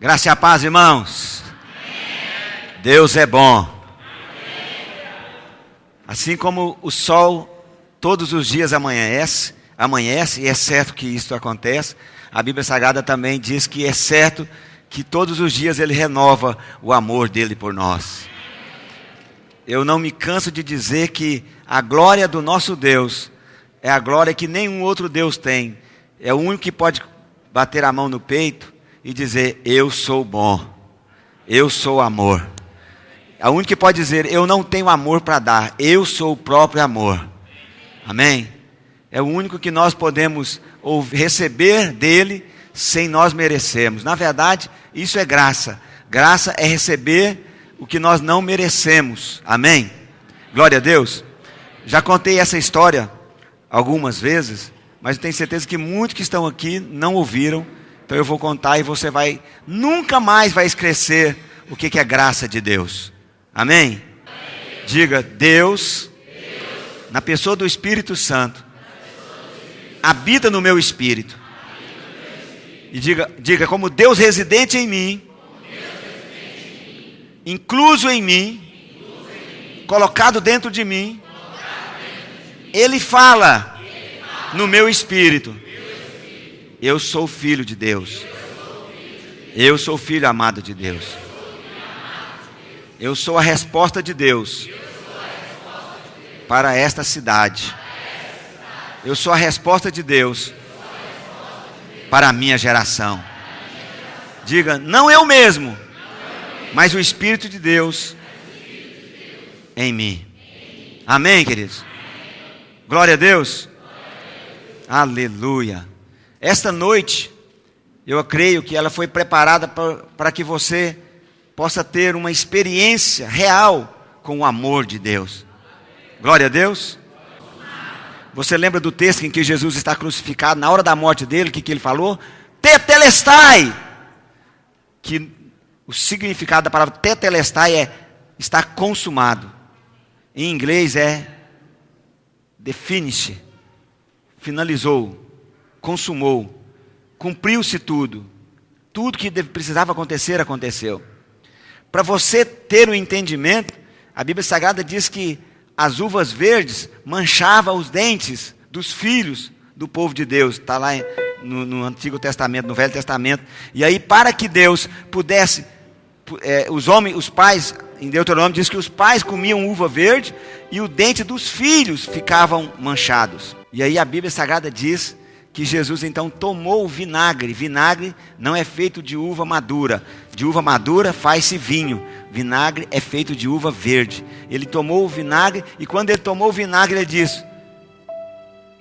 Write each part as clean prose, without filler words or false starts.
Graça e a paz, irmãos. Amém. Deus é bom. Amém. Assim como o sol todos os dias amanhece, e é certo que isso acontece, a Bíblia Sagrada também diz que é certo que todos os dias Ele renova o amor dEle por nós. Eu não me canso de dizer que a glória do nosso Deus é a glória que nenhum outro Deus tem. É o único que pode bater a mão no peito e dizer: eu sou bom, eu sou amor. É o único que pode dizer: eu não tenho amor para dar, eu sou o próprio amor. Amém? É o único que nós podemos receber dele sem nós merecermos. Na verdade, isso é graça. Graça é receber o que nós não merecemos. Amém? Glória a Deus. Já contei essa história algumas vezes, mas eu tenho certeza que muitos que estão aqui não ouviram. Então eu vou contar e você nunca mais vai esquecer o que é graça de Deus. Amém? Diga: Deus, na pessoa do Espírito Santo, habita no meu espírito. E diga: como Deus residente em mim, incluso em mim, colocado dentro de mim, Ele fala no meu espírito. Eu sou filho de Deus. Eu sou filho amado de Deus. Eu sou a resposta de Deus para esta cidade. Eu sou a resposta de Deus para a minha geração. Diga: não eu mesmo, mas o Espírito de Deus em mim. Amém, queridos? Glória a Deus. Aleluia. Esta noite, eu creio que ela foi preparada para que você possa ter uma experiência real com o amor de Deus. Glória a Deus. Você lembra do texto em que Jesus está crucificado, na hora da morte dele, o que ele falou? Tetelestai. Que o significado da palavra tetelestai é está consumado. Em inglês é the finish. Finalizou, consumou, cumpriu-se tudo. Tudo que precisava acontecer, aconteceu. Para você ter um entendimento, a Bíblia Sagrada diz que as uvas verdes manchavam os dentes dos filhos do povo de Deus. Está lá no Antigo Testamento, no Velho Testamento. E aí, para que Deus pudesse, os pais, em Deuteronômio diz que os pais comiam uva verde e o dente dos filhos ficavam manchados. E aí a Bíblia Sagrada diz que Jesus então tomou o vinagre. Vinagre não é feito de uva madura. De uva madura faz-se vinho. Vinagre é feito de uva verde. Ele tomou o vinagre e quando ele tomou o vinagre ele disse: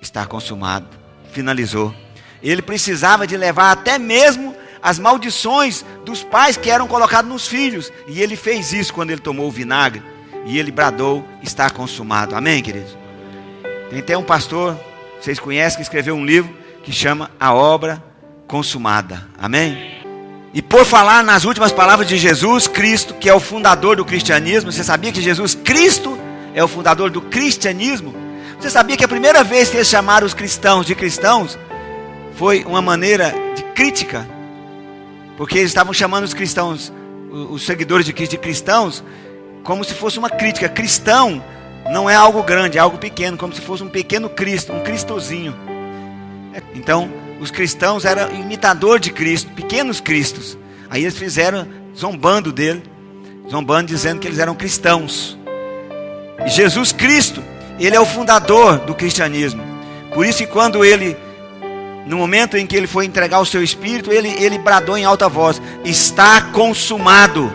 está consumado, finalizou. Ele precisava de levar até mesmo as maldições dos pais que eram colocados nos filhos. E ele fez isso quando ele tomou o vinagre. E ele bradou: está consumado. Amém, queridos? Tem até um pastor, vocês conhecem, que escreveu um livro que chama A Obra Consumada. Amém? E por falar nas últimas palavras de Jesus Cristo, que é o fundador do cristianismo, você sabia que Jesus Cristo é o fundador do cristianismo? Você sabia que a primeira vez que eles chamaram os cristãos de cristãos foi uma maneira de crítica? Porque eles estavam chamando os cristãos, os seguidores de Cristo, de cristãos, como se fosse uma crítica. Cristão não é algo grande, é algo pequeno, como se fosse um pequeno Cristo, um Cristozinho. Então, os cristãos eram imitador de Cristo, pequenos cristos. Aí eles fizeram, zombando dele, dizendo que eles eram cristãos. E Jesus Cristo, Ele é o fundador do cristianismo. Por isso que quando Ele, no momento em que Ele foi entregar o seu Espírito, Ele bradou em alta voz: está consumado.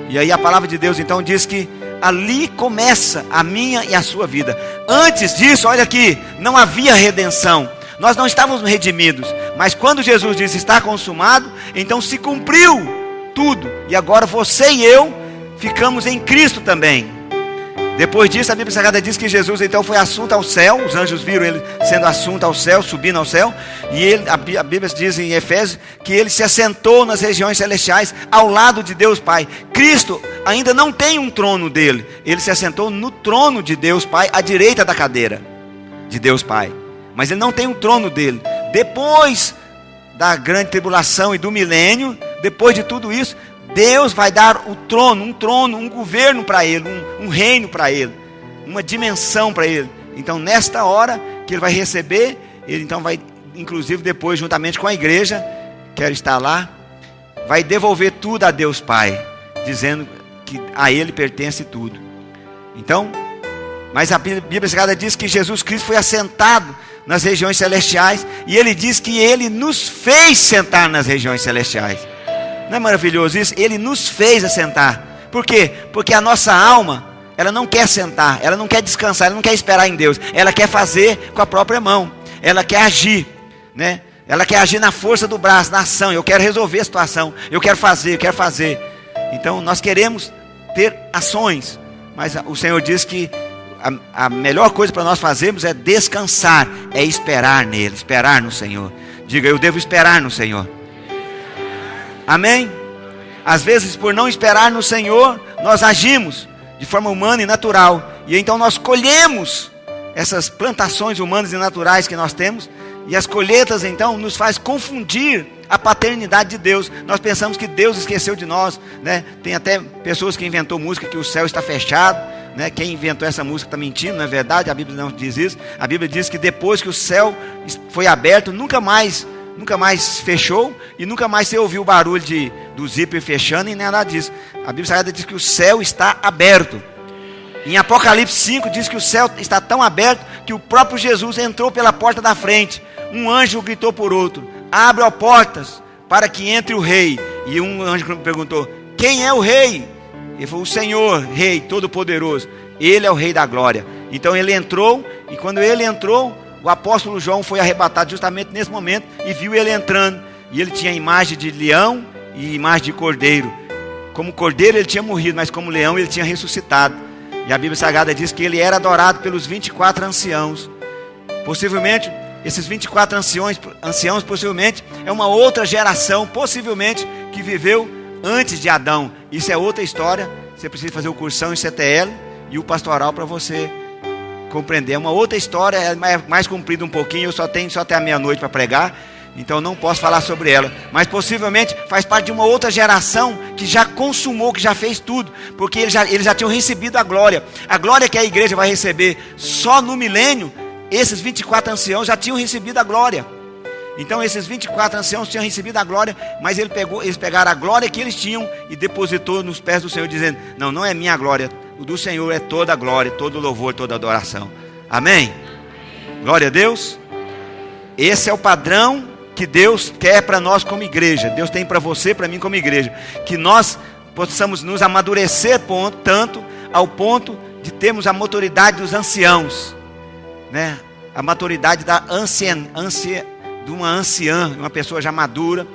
E aí a palavra de Deus então diz que ali começa a minha e a sua vida. Antes disso, olha aqui, não havia redenção. Nós não estávamos redimidos. Mas quando Jesus disse está consumado, então se cumpriu tudo. E agora você e eu ficamos em Cristo também. Depois disso, a Bíblia Sagrada diz que Jesus então foi assunto ao céu. Os anjos viram ele sendo assunto ao céu, subindo ao céu. E a Bíblia diz em Efésios que ele se assentou nas regiões celestiais ao lado de Deus Pai. Cristo ainda não tem um trono dele. Ele se assentou no trono de Deus Pai, à direita da cadeira de Deus Pai. Mas ele não tem um trono dele. Depois da grande tribulação e do milênio, depois de tudo isso, Deus vai dar o trono, um governo para ele, um reino para ele, uma dimensão para ele. Então nesta hora que ele vai receber, ele então vai, inclusive depois juntamente com a igreja, quero estar lá, vai devolver tudo a Deus Pai, dizendo que a ele pertence tudo. Então, mas a Bíblia Sagrada diz que Jesus Cristo foi assentado nas regiões celestiais, e ele diz que ele nos fez sentar nas regiões celestiais. Não é maravilhoso isso? Ele nos fez assentar. Por quê? Porque a nossa alma, ela não quer sentar, ela não quer descansar, ela não quer esperar em Deus, ela quer fazer com a própria mão, ela quer agir, né? Ela quer agir na força do braço, na ação. Eu quero resolver a situação, eu quero fazer. Então nós queremos ter ações, mas o Senhor diz que a melhor coisa para nós fazermos é descansar, é esperar nele, esperar no Senhor. Diga, eu devo esperar no Senhor. Amém? Às vezes, por não esperar no Senhor, nós agimos de forma humana e natural, e então nós colhemos essas plantações humanas e naturais que nós temos, e as colheitas então nos faz confundir a paternidade de Deus. Nós pensamos que Deus esqueceu de nós, né? Tem até pessoas que inventou música que o céu está fechado, né? Quem inventou essa música está mentindo, não é verdade? A Bíblia não diz isso. A Bíblia diz que depois que o céu foi aberto, nunca mais fechou, e nunca mais você ouviu o barulho do zíper fechando e nada disso. A Bíblia Sagrada diz que o céu está aberto. Em Apocalipse 5 diz que o céu está tão aberto que o próprio Jesus entrou pela porta da frente. Um anjo gritou por outro: abre as portas para que entre o rei. E um anjo perguntou: quem é o rei? Ele falou: o Senhor, Rei Todo-Poderoso. Ele é o Rei da Glória. Então ele entrou, e quando ele entrou, o apóstolo João foi arrebatado justamente nesse momento e viu ele entrando. E ele tinha a imagem de leão e imagem de cordeiro. Como cordeiro ele tinha morrido, mas como leão ele tinha ressuscitado. E a Bíblia Sagrada diz que ele era adorado pelos 24 anciãos. Possivelmente, esses 24 anciãos possivelmente é uma outra geração, possivelmente, que viveu antes de Adão. Isso é outra história. Você precisa fazer o cursão em CTL e o pastoral para você compreender. É uma outra história, é mais comprida um pouquinho. Eu só tenho até a meia-noite para pregar, então não posso falar sobre ela. Mas possivelmente faz parte de uma outra geração que já consumou, que já fez tudo, porque eles já tinham recebido a glória. A glória que a igreja vai receber só no milênio, esses 24 anciãos já tinham recebido a glória. Então esses 24 anciãos tinham recebido a glória, mas eles pegaram a glória que eles tinham e depositou nos pés do Senhor, dizendo: não é minha glória, o do Senhor é toda a glória, todo o louvor, toda a adoração. Amém? Glória a Deus. Esse é o padrão que Deus quer para nós como igreja. Deus tem para você, para mim como igreja, que nós possamos nos amadurecer tanto ao ponto de termos a maturidade dos anciãos, né? A maturidade de uma anciã, uma pessoa já madura,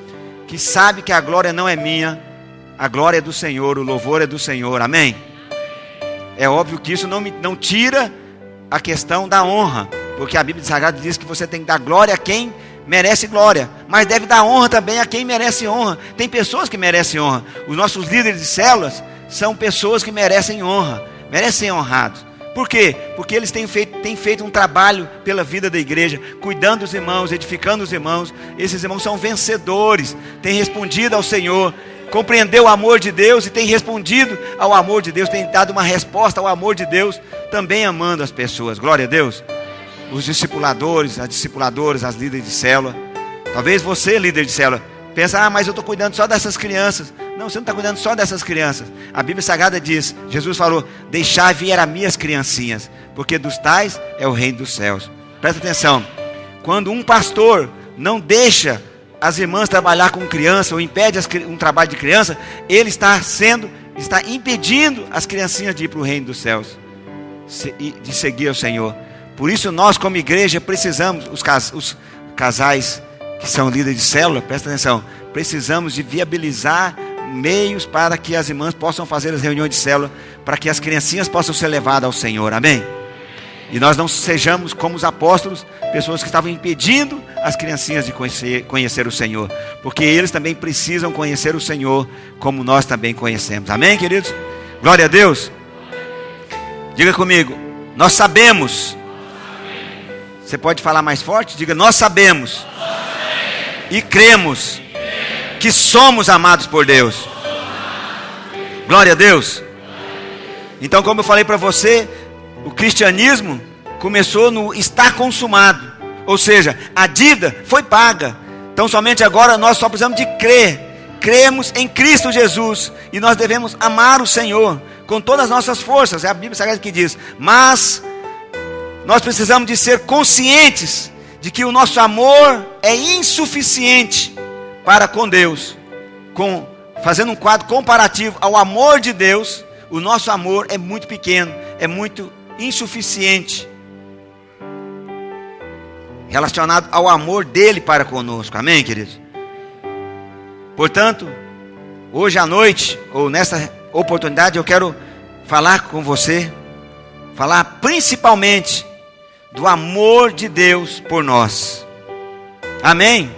que sabe que a glória não é minha, a glória é do Senhor, o louvor é do Senhor. Amém? É óbvio que isso não tira a questão da honra, porque a Bíblia Sagrada diz que você tem que dar glória a quem merece glória, mas deve dar honra também a quem merece honra. Tem pessoas que merecem honra. Os nossos líderes de células são pessoas que merecem honra, merecem ser honrados. Por quê? Porque eles têm feito um trabalho pela vida da igreja, cuidando dos irmãos, edificando os irmãos. Esses irmãos são vencedores, têm respondido ao Senhor, compreendeu o amor de Deus e têm respondido ao amor de Deus, têm dado uma resposta ao amor de Deus, também amando as pessoas. Glória a Deus. Os discipuladores, as discipuladoras, as líderes de célula. Talvez você, líder de célula, pensa: mas eu estou cuidando só dessas crianças. Não, você não está cuidando só dessas crianças. A Bíblia Sagrada diz, Jesus falou: deixai vir a minhas criancinhas, porque dos tais é o reino dos céus. Presta atenção. Quando um pastor não deixa as irmãs trabalhar com criança, ou impede um trabalho de criança, ele está impedindo as criancinhas de ir para o reino dos céus, de seguir ao Senhor. Por isso nós como igreja precisamos, os casais que são líderes de célula, presta atenção, precisamos de viabilizar meios para que as irmãs possam fazer as reuniões de célula, para que as criancinhas possam ser levadas ao Senhor. Amém? E nós não sejamos como os apóstolos, pessoas que estavam impedindo as criancinhas de conhecer o Senhor, porque eles também precisam conhecer o Senhor como nós também conhecemos. Amém, queridos? Glória a Deus. Diga comigo: nós sabemos. Você pode falar mais forte? Diga: nós sabemos. E cremos que somos amados por Deus. Glória a Deus. Então, como eu falei para você, o cristianismo começou no está consumado. Ou seja, a dívida foi paga. Então somente agora nós só precisamos de crer. Cremos em Cristo Jesus. E nós devemos amar o Senhor com todas as nossas forças. É a Bíblia Sagrada que diz. Mas nós precisamos de ser conscientes de que o nosso amor é insuficiente para com Deus. Fazendo um quadro comparativo ao amor de Deus, o nosso amor é muito pequeno, é muito insuficiente relacionado ao amor dele para conosco. Amém, queridos? Portanto, hoje à noite, ou nessa oportunidade, eu quero falar com você, falar principalmente do amor de Deus por nós. Amém?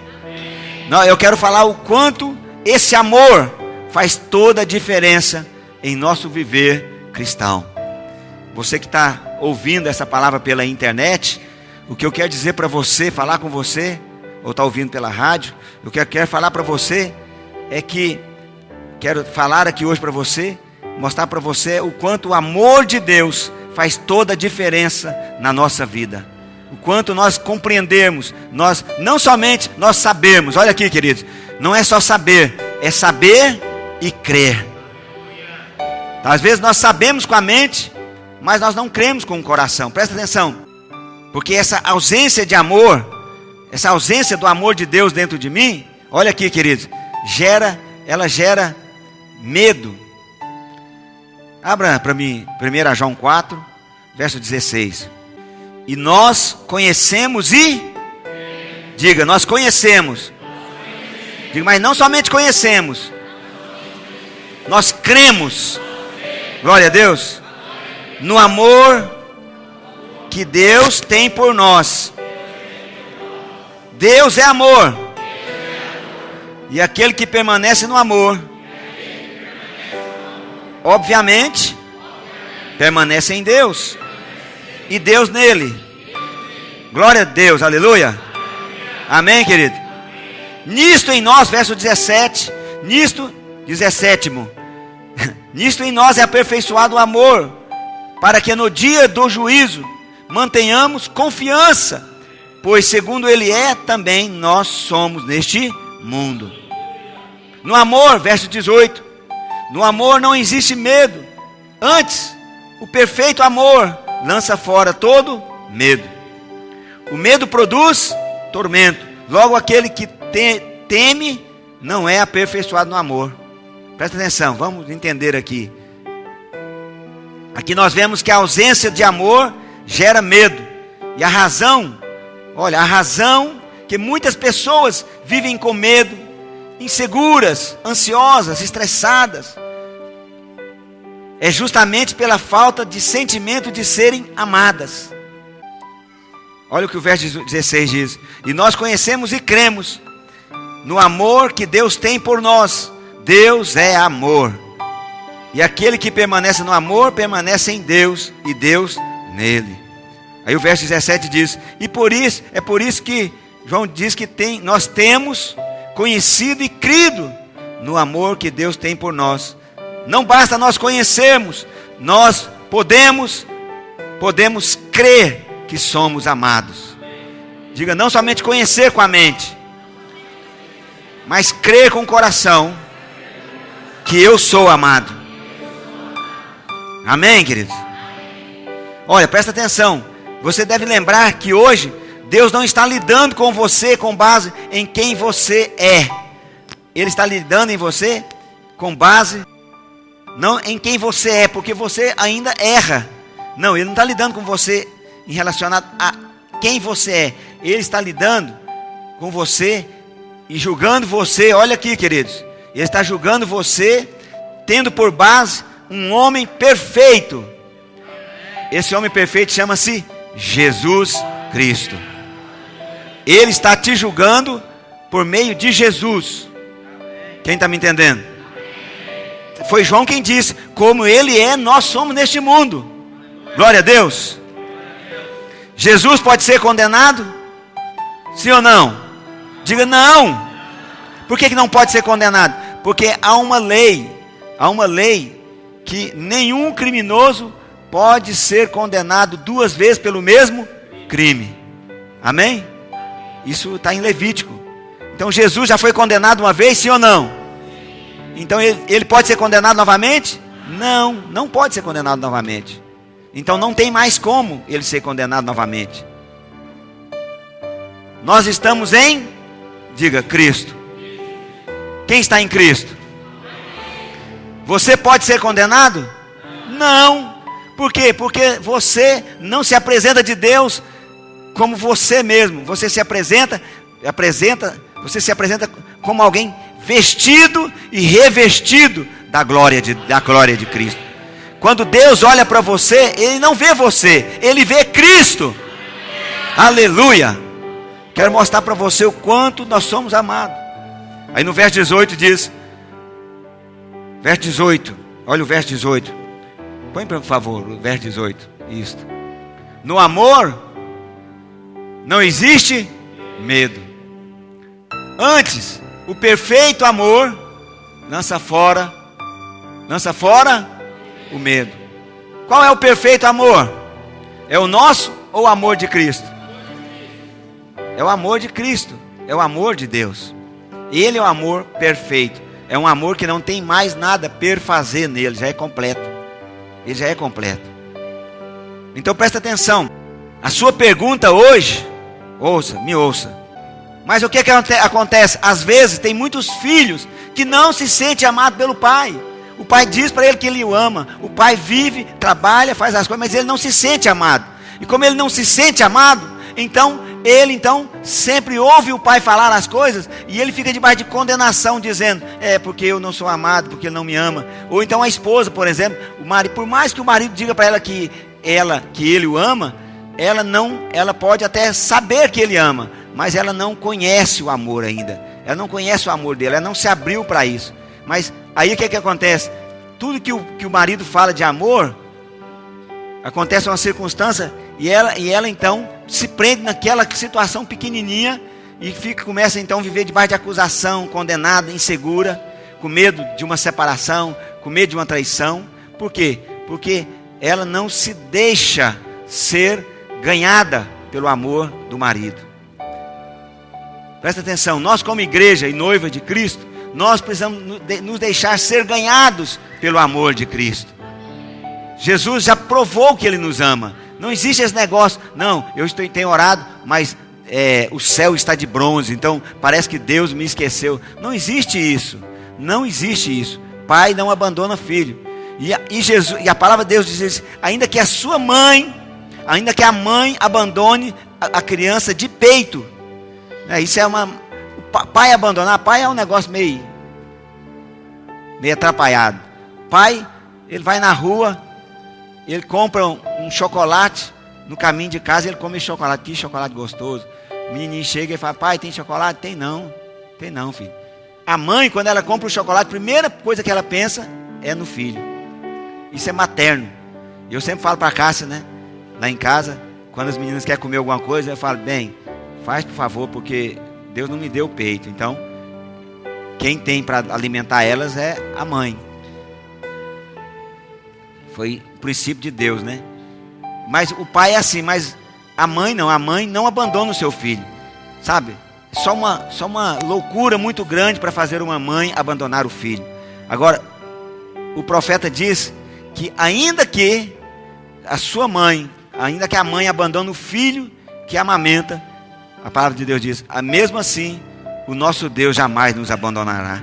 Eu quero falar o quanto esse amor faz toda a diferença em nosso viver cristão. Você que está ouvindo essa palavra pela internet, o que eu quero dizer para você, falar com você, ou está ouvindo pela rádio, o que eu quero falar para você é que, quero falar aqui hoje para você, mostrar para você o quanto o amor de Deus faz toda a diferença na nossa vida. O quanto nós compreendemos, nós não somente nós sabemos, olha aqui, queridos, não é só saber, é saber e crer. Às vezes nós sabemos com a mente, mas nós não cremos com o coração. Presta atenção, porque essa ausência de amor, essa ausência do amor de Deus dentro de mim, olha aqui, queridos, ela gera medo. Abra para mim 1 João 4, verso 16. E nós conhecemos e... Diga, nós conhecemos. Diga, mas não somente conhecemos, nós cremos. Glória a Deus. No amor que Deus tem por nós. Deus é amor. E aquele que permanece no amor, obviamente, permanece em Deus. E Deus nele. Glória a Deus, aleluia. Amém, querido? Nisto em nós, verso 17. Nisto, 17º. Nisto em nós é aperfeiçoado o amor, para que no dia do juízo mantenhamos confiança, pois segundo Ele é, também nós somos neste mundo. No amor, verso 18. No amor não existe medo. Antes, o perfeito amor lança fora todo medo. O medo produz tormento. Logo aquele que teme não é aperfeiçoado no amor. Presta atenção, vamos entender aqui. Aqui nós vemos que a ausência de amor gera medo. E a razão, olha, a razão que muitas pessoas vivem com medo, inseguras, ansiosas, estressadas, é justamente pela falta de sentimento de serem amadas. Olha o que o verso 16 diz. E nós conhecemos e cremos no amor que Deus tem por nós. Deus é amor. E aquele que permanece no amor, permanece em Deus, e Deus nele. Aí o verso 17 diz, e por isso, é por isso que João diz que nós temos conhecido e crido no amor que Deus tem por nós. Não basta nós conhecermos, nós podemos crer que somos amados. Diga, não somente conhecer com a mente, mas crer com o coração que eu sou amado. Amém, queridos? Olha, presta atenção. Você deve lembrar que hoje Deus não está lidando com você com base em quem você é. Ele está lidando em você com base não em quem você é, porque você ainda erra. Não, Ele não está lidando com você em relacionado a quem você é. Ele está lidando com você e julgando você. Olha aqui, queridos, Ele está julgando você tendo por base um homem perfeito. Esse homem perfeito chama-se Jesus Cristo. Ele está te julgando por meio de Jesus. Quem está me entendendo? Foi João quem disse, como Ele é, nós somos neste mundo. Glória a Deus. Jesus pode ser condenado? Sim ou não? Diga não. Por que não pode ser condenado? Porque há uma lei que nenhum criminoso pode ser condenado 2 vezes pelo mesmo crime. Amém? Isso está em Levítico. Então Jesus já foi condenado uma vez, sim ou não? Então ele pode ser condenado novamente? Não pode ser condenado novamente. Então não tem mais como ele ser condenado novamente. Nós estamos em, diga, Cristo. Quem está em Cristo? Você pode ser condenado? Não. Por quê? Porque você não se apresenta de Deus como você mesmo. Você se apresenta como alguém vestido e revestido da glória de Cristo. Quando Deus olha para você, Ele não vê você, Ele vê Cristo. Aleluia. Quero mostrar para você o quanto nós somos amados. Aí no verso 18 diz, verso 18, olha o verso 18. Põe por favor o verso 18. Isso. No amor não existe medo. Antes, o perfeito amor lança fora o medo. Qual é o perfeito amor? É o nosso ou o amor de Cristo? É o amor de Cristo, é o amor de Deus. Ele é o amor perfeito. É um amor que não tem mais nada a perfazer nele, já é completo. Ele já é completo. Então presta atenção. A sua pergunta hoje, me ouça. Mas o que acontece? Às vezes tem muitos filhos que não se sentem amados pelo pai. O pai diz para ele que ele o ama. O pai vive, trabalha, faz as coisas, mas ele não se sente amado. E como ele não se sente amado, ele sempre ouve o pai falar as coisas e ele fica debaixo de condenação, dizendo, porque eu não sou amado, porque ele não me ama. Ou então a esposa, por exemplo, o marido, por mais que o marido diga para ela que ele o ama, ela pode até saber que ele ama, mas ela não conhece o amor ainda. Ela não conhece o amor dele, ela não se abriu para isso. Mas aí o que acontece? Tudo que o marido fala de amor, acontece uma circunstância e ela então se prende naquela situação pequenininha e começa então a viver debaixo de acusação, condenada, insegura, com medo de uma separação, com medo de uma traição. Por quê? Porque ela não se deixa ser ganhada pelo amor do marido. Presta atenção, nós como igreja e noiva de Cristo, nós precisamos nos deixar ser ganhados pelo amor de Cristo. Jesus já provou que Ele nos ama. Não existe esse negócio, não, tenho orado, mas o céu está de bronze, então parece que Deus me esqueceu. Não existe isso, não existe isso. Pai não abandona filho. E a palavra de Deus diz isso, ainda que a mãe abandone a criança de peito. Isso é pai abandonar, pai é um negócio meio atrapalhado. Pai, ele vai na rua, ele compra um chocolate, no caminho de casa ele come chocolate, que chocolate gostoso. O menininho chega e fala, pai, tem chocolate? Tem não, filho. A mãe, quando ela compra o chocolate, a primeira coisa que ela pensa é no filho. Isso é materno. Eu sempre falo para a Cássia, lá em casa, quando as meninas querem comer alguma coisa, eu falo, bem, faz por favor, porque Deus não me deu peito. Então, quem tem para alimentar elas é a mãe. Foi o princípio de Deus, Mas o pai é assim, mas a mãe não abandona o seu filho, sabe? Só uma loucura muito grande para fazer uma mãe abandonar o filho. Agora, o profeta diz que ainda que a mãe abandone o filho que amamenta, a palavra de Deus diz, mesmo assim, o nosso Deus jamais nos abandonará.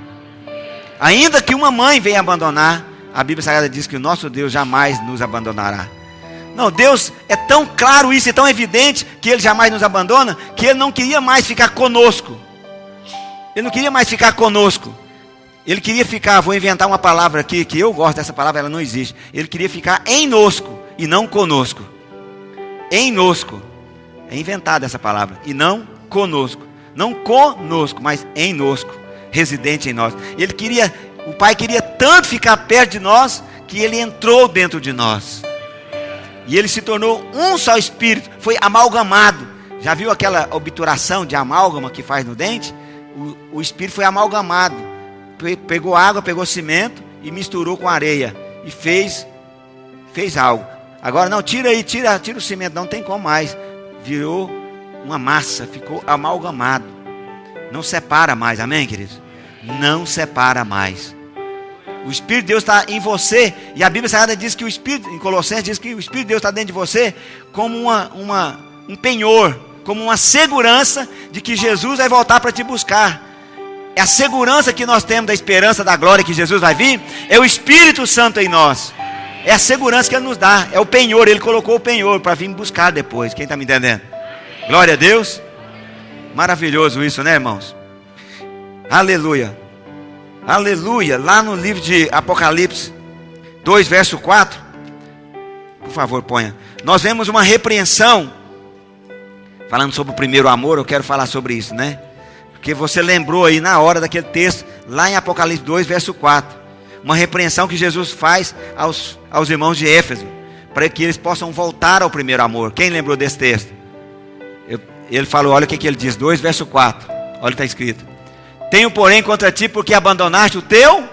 Ainda que uma mãe venha abandonar, a Bíblia Sagrada diz que o nosso Deus jamais nos abandonará. Não, Deus é tão claro isso, é tão evidente que Ele jamais nos abandona, que Ele não queria mais ficar conosco. Ele não queria mais ficar conosco. Ele queria ficar, vou inventar uma palavra aqui, que eu gosto dessa palavra, ela não existe. Ele queria ficar em nosco e não conosco. Em nosco. É inventada essa palavra. E não conosco. Não conosco, mas em nosco. Residente em nós. O Pai queria tanto ficar perto de nós, que Ele entrou dentro de nós. E Ele se tornou um só espírito. Foi amalgamado. Já viu aquela obturação de amálgama que faz no dente? o Espírito foi amalgamado. Pegou água, pegou cimento e misturou com areia. E fez algo. Agora não, tira o cimento, não tem como mais. Virou uma massa, ficou amalgamado. Não separa mais, amém, queridos? Não separa mais. O Espírito de Deus está em você. E a Bíblia Sagrada diz que o Espírito, em Colossenses, diz que o Espírito de Deus está dentro de você como um penhor, como uma segurança de que Jesus vai voltar para te buscar. É a segurança que nós temos da esperança da glória que Jesus vai vir. É o Espírito Santo em nós. É a segurança que Ele nos dá. É o penhor, Ele colocou o penhor para vir me buscar depois. Quem está me entendendo? Glória a Deus. Maravilhoso isso, né, irmãos? Aleluia. Aleluia. Lá no livro de Apocalipse 2, verso 4. Por favor, ponha. Nós vemos uma repreensão. Falando sobre o primeiro amor, eu quero falar sobre isso, né? Porque você lembrou aí na hora daquele texto, lá em Apocalipse 2, verso 4. Uma repreensão que Jesus faz aos irmãos de Éfeso, para que eles possam voltar ao primeiro amor. Quem lembrou desse texto? Ele falou, olha o que ele diz, 2, verso 4. Olha o que está escrito. Tenho, porém, contra ti, porque abandonaste o teu?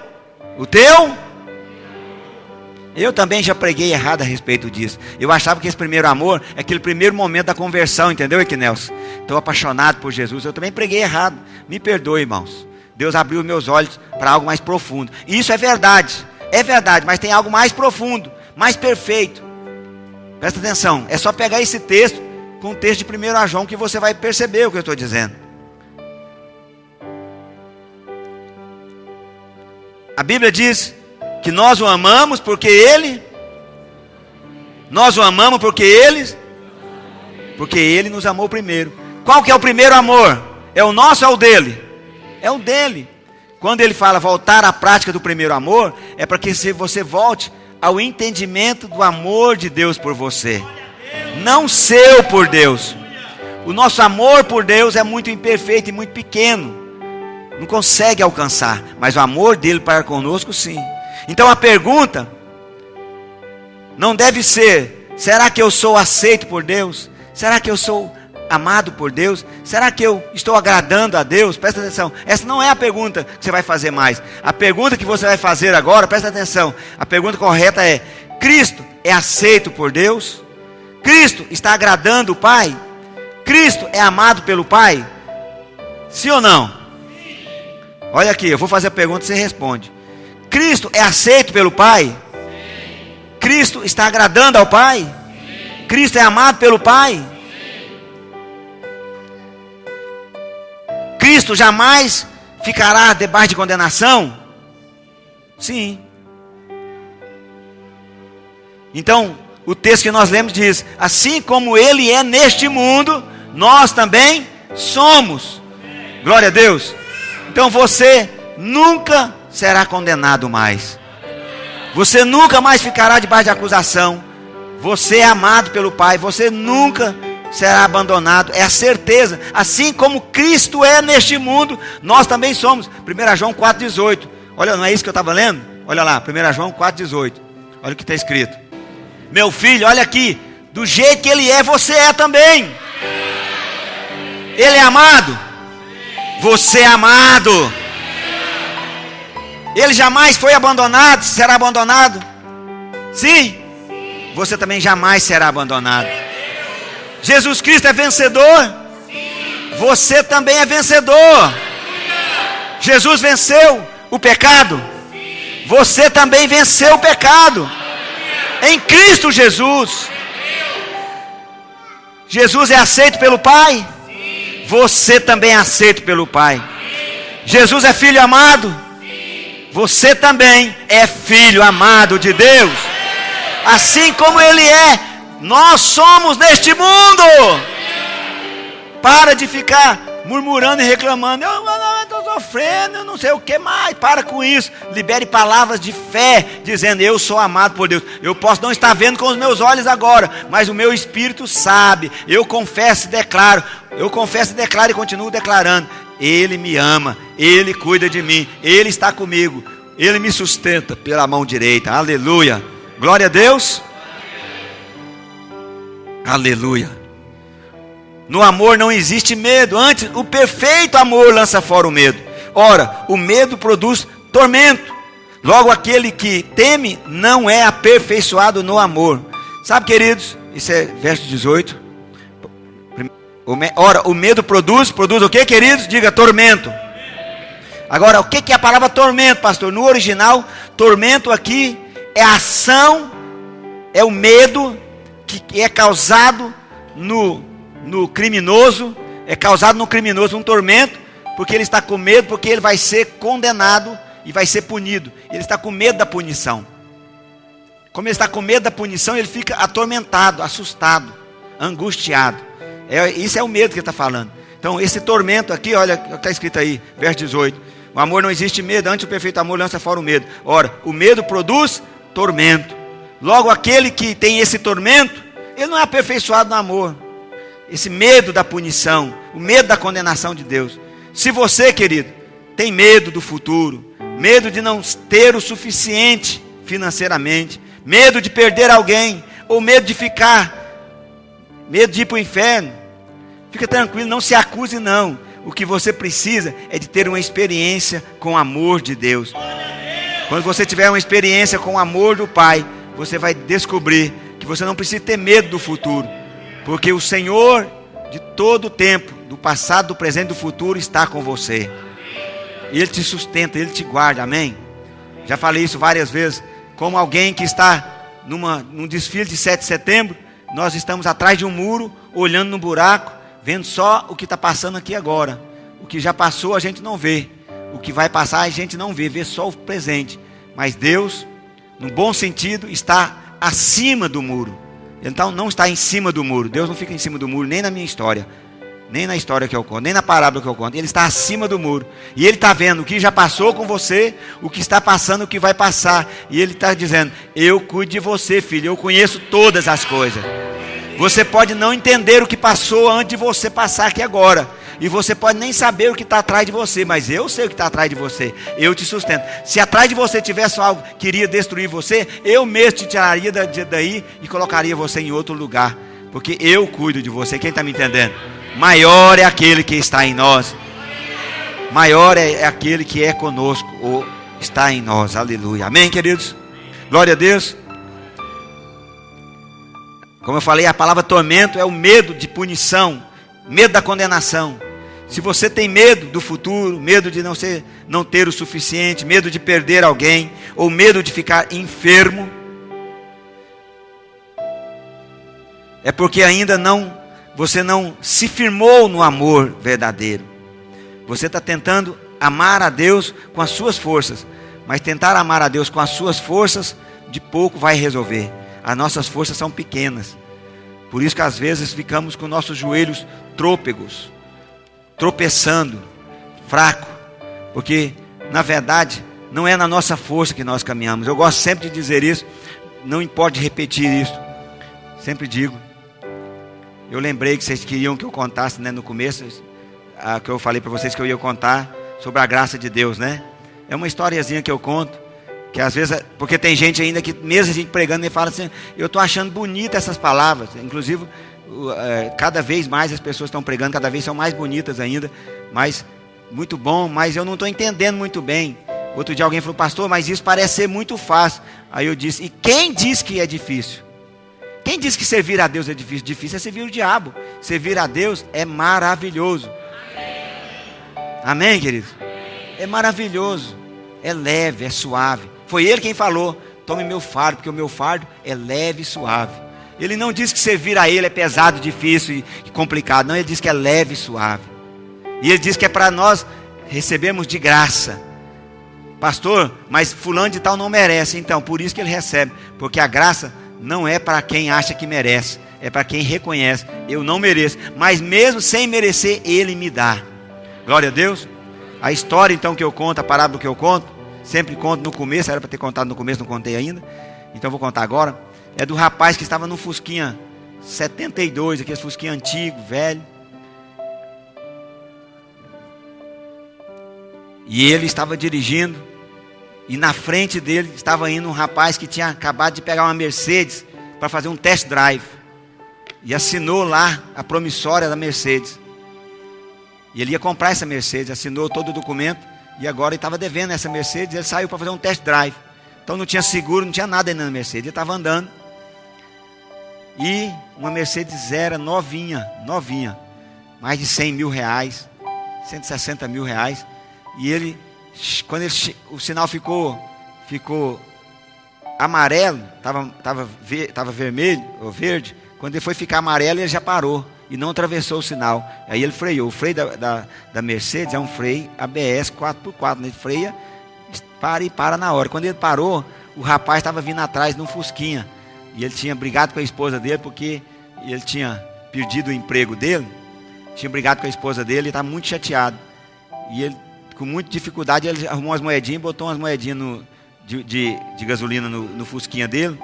Eu também já preguei errado a respeito disso. Eu achava que esse primeiro amor é aquele primeiro momento da conversão, entendeu, Equinelson? Estou apaixonado por Jesus. Eu também preguei errado. Me perdoe, irmãos. Deus abriu meus olhos para algo mais profundo. E isso é verdade, mas tem algo mais profundo, mais perfeito. Presta atenção, é só pegar esse texto com o texto de 1 João que você vai perceber o que eu estou dizendo. A Bíblia diz que nós o amamos porque Ele nos amou primeiro. Qual que é o primeiro amor? É o nosso ou é o dele? É o dele. Quando ele fala voltar à prática do primeiro amor, é para que você volte ao entendimento do amor de Deus por você, não seu por Deus. O nosso amor por Deus é muito imperfeito e muito pequeno, não consegue alcançar, mas o amor dele para conosco sim. Então a pergunta não deve ser: será que eu sou aceito por Deus? Será que eu sou amado por Deus? Será que eu estou agradando a Deus? Presta atenção, essa não é a pergunta que você vai fazer mais. A pergunta que você vai fazer agora, presta atenção, a pergunta correta é: Cristo é aceito por Deus? Cristo está agradando o Pai? Cristo é amado pelo Pai? Sim ou não? Olha aqui, eu vou fazer a pergunta e você responde. Cristo é aceito pelo Pai? Cristo está agradando ao Pai? Cristo é amado pelo Pai? Cristo jamais ficará debaixo de condenação? Sim. Então, o texto que nós lemos diz: assim como Ele é neste mundo, nós também somos. Glória a Deus. Então você nunca será condenado mais. Você nunca mais ficará debaixo de acusação. Você é amado pelo Pai. Você nunca será abandonado. É a certeza. Assim como Cristo é neste mundo, nós também somos. 1 João 4,18. Olha, não é isso que eu estava lendo? Olha lá, 1 João 4,18. Olha o que está escrito. Meu filho, olha aqui. Do jeito que Ele é, você é também. Ele é amado. Você é amado. Ele jamais foi abandonado. Será abandonado? Sim. Você também jamais será abandonado. Jesus Cristo é vencedor. Você também é vencedor. Jesus venceu o pecado. Você também venceu o pecado. Em Cristo Jesus. Jesus é aceito pelo Pai. Você também é aceito pelo Pai. Jesus é filho amado. Você também é filho amado de Deus. Assim como Ele é, nós somos neste mundo. Para de ficar murmurando e reclamando. Eu estou sofrendo, eu não sei o que mais. Para com isso. Libere palavras de fé, dizendo: eu sou amado por Deus. Eu posso não estar vendo com os meus olhos agora, mas o meu espírito sabe. Eu confesso e declaro. Eu confesso e declaro e continuo declarando: Ele me ama, Ele cuida de mim, Ele está comigo, Ele me sustenta pela mão direita. Aleluia. Glória a Deus. Aleluia. No amor não existe medo. Antes, o perfeito amor lança fora o medo. Ora, o medo produz tormento. Logo, aquele que teme não é aperfeiçoado no amor. Sabe, queridos? Isso é verso 18. Ora, o medo produz o que, queridos? Diga, tormento. Agora, o que é a palavra tormento, pastor? No original, tormento aqui é a ação, é o medo que é causado no criminoso, um tormento, porque ele está com medo, porque ele vai ser condenado e vai ser punido. Ele está com medo da punição. Como ele está com medo da punição, ele fica atormentado, assustado, angustiado. Isso é o medo que ele está falando. Então, esse tormento aqui, olha o que está escrito aí, verso 18. O amor não existe medo, antes o perfeito amor lança fora o medo. Ora, o medo produz tormento. Logo, aquele que tem esse tormento, ele não é aperfeiçoado no amor. Esse medo da punição, o medo da condenação de Deus. Se você, querido, tem medo do futuro, medo de não ter o suficiente financeiramente, medo de perder alguém, ou medo de ir para o inferno, fica tranquilo, não se acuse não. O que você precisa é de ter uma experiência com o amor de Deus. Quando você tiver uma experiência com o amor do Pai, você vai descobrir que você não precisa ter medo do futuro, porque o Senhor de todo o tempo, do passado, do presente e do futuro, está com você. Ele te sustenta, Ele te guarda, amém? Já falei isso várias vezes. Como alguém que está num desfile de 7 de setembro, nós estamos atrás de um muro, olhando no buraco, vendo só o que está passando aqui agora. O que já passou a gente não vê, o que vai passar a gente não vê só o presente. Mas Deus, no bom sentido, está acima do muro. Então não está em cima do muro. Deus não fica em cima do muro, nem na minha história, nem na história que eu conto, nem na parábola que eu conto. Ele está acima do muro, e Ele está vendo o que já passou com você, o que está passando, o que vai passar. E Ele está dizendo: eu cuido de você, filho, eu conheço todas as coisas. Você pode não entender o que passou antes de você passar aqui agora, e você pode nem saber o que está atrás de você, mas eu sei o que está atrás de você. Eu te sustento. Se atrás de você tivesse algo que iria destruir você, eu mesmo te tiraria daí e colocaria você em outro lugar, porque eu cuido de você. Quem está me entendendo? Maior é aquele que está em nós, maior é aquele que é conosco ou está em nós. Aleluia, amém, queridos? Glória a Deus. Como eu falei, a palavra tormento é o medo de punição, medo da condenação. Se você tem medo do futuro, medo de não ter o suficiente, medo de perder alguém, ou medo de ficar enfermo, é porque ainda você não se firmou no amor verdadeiro. Você está tentando amar a Deus com as suas forças, mas tentar amar a Deus com as suas forças, de pouco vai resolver. As nossas forças são pequenas. Por isso que às vezes ficamos com nossos joelhos trôpegos, tropeçando, fraco, porque na verdade não é na nossa força que nós caminhamos. Eu gosto sempre de dizer isso, não importa repetir isso, sempre digo. Eu lembrei que vocês queriam que eu contasse, né, no começo, que eu falei para vocês que eu ia contar sobre a graça de Deus, né? É uma historiazinha que eu conto, que às vezes, porque tem gente ainda que, mesmo a gente pregando, ele fala assim: eu estou achando bonita essas palavras. Inclusive, cada vez mais as pessoas estão pregando, cada vez são mais bonitas ainda, mas muito bom, mas eu não estou entendendo muito bem. Outro dia alguém falou: pastor, mas isso parece ser muito fácil. Aí eu disse: e quem diz que é difícil? Quem diz que servir a Deus é difícil? Difícil é servir o diabo. Servir a Deus é maravilhoso. Amém, queridos? É maravilhoso, é leve, é suave. Foi Ele quem falou: tome meu fardo, porque o meu fardo é leve e suave. Ele não diz que servir a Ele é pesado, difícil e complicado. Não, Ele diz que é leve e suave. E Ele diz que é para nós recebermos de graça. Pastor, mas fulano de tal não merece. Então, por isso que ele recebe. Porque a graça não é para quem acha que merece, é para quem reconhece: eu não mereço, mas mesmo sem merecer, Ele me dá. Glória a Deus. A história então que eu conto, a parábola que eu conto, sempre conto no começo, era para ter contado no começo, não contei ainda, então vou contar agora. É do rapaz que estava no Fusquinha 72, aquele Fusquinha antigo, velho. E ele estava dirigindo, e na frente dele estava indo um rapaz que tinha acabado de pegar uma Mercedes para fazer um test drive. e assinou lá a promissória da Mercedes. E ele ia comprar essa Mercedes, assinou todo o documento, e agora ele estava devendo essa Mercedes. Ele saiu para fazer um test drive, então não tinha seguro, não tinha nada ainda na Mercedes. Ele estava andando, e uma Mercedes era novinha, mais de 100 mil reais, 160 mil reais. E ele, quando o sinal ficou amarelo, estava vermelho ou verde. Quando ele foi ficar amarelo, ele já parou e não atravessou o sinal. Aí ele freou. O freio da Mercedes é um freio ABS 4x4, né? Ele freia, para na hora. Quando ele parou, o rapaz estava vindo atrás num Fusquinha, e ele tinha brigado com a esposa dele, porque ele tinha perdido o emprego dele, tinha brigado com a esposa dele, e estava muito chateado. E ele, com muita dificuldade, ele arrumou umas moedinhas, botou umas moedinhas de gasolina no Fusquinha dele,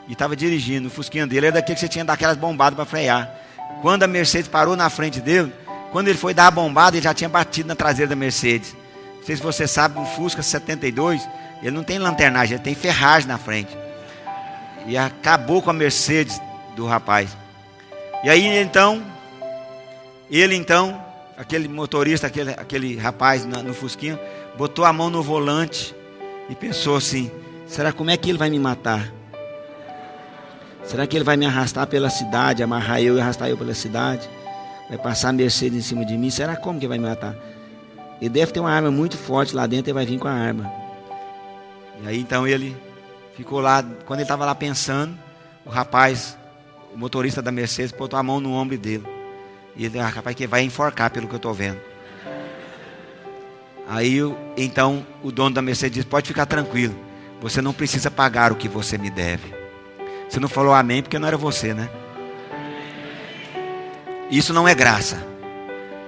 e estava dirigindo. O Fusquinha dele era daquele que você tinha daquelas bombadas para frear. Quando a Mercedes parou na frente dele, quando ele foi dar a bombada, ele já tinha batido na traseira da Mercedes. Não sei se você sabe, um Fusca 72, ele não tem lanternagem, ele tem ferragem na frente. E acabou com a Mercedes do rapaz. E aí então, aquele motorista, aquele rapaz no Fusquinha, botou a mão no volante e pensou assim: será, como é que ele vai me matar? Será que ele vai me arrastar pela cidade, amarrar eu e arrastar eu pela cidade? Vai passar a Mercedes em cima de mim? Será como que ele vai me matar? Ele deve ter uma arma muito forte lá dentro, ele vai vir com a arma. E aí então ele ficou lá. Quando ele estava lá pensando, o rapaz, o motorista da Mercedes, botou a mão no ombro dele. E ele: rapaz, que vai enforcar, pelo que eu estou vendo. Aí então o dono da Mercedes disse: pode ficar tranquilo, você não precisa pagar o que você me deve. Você não falou amém porque não era você, né? Isso não é graça,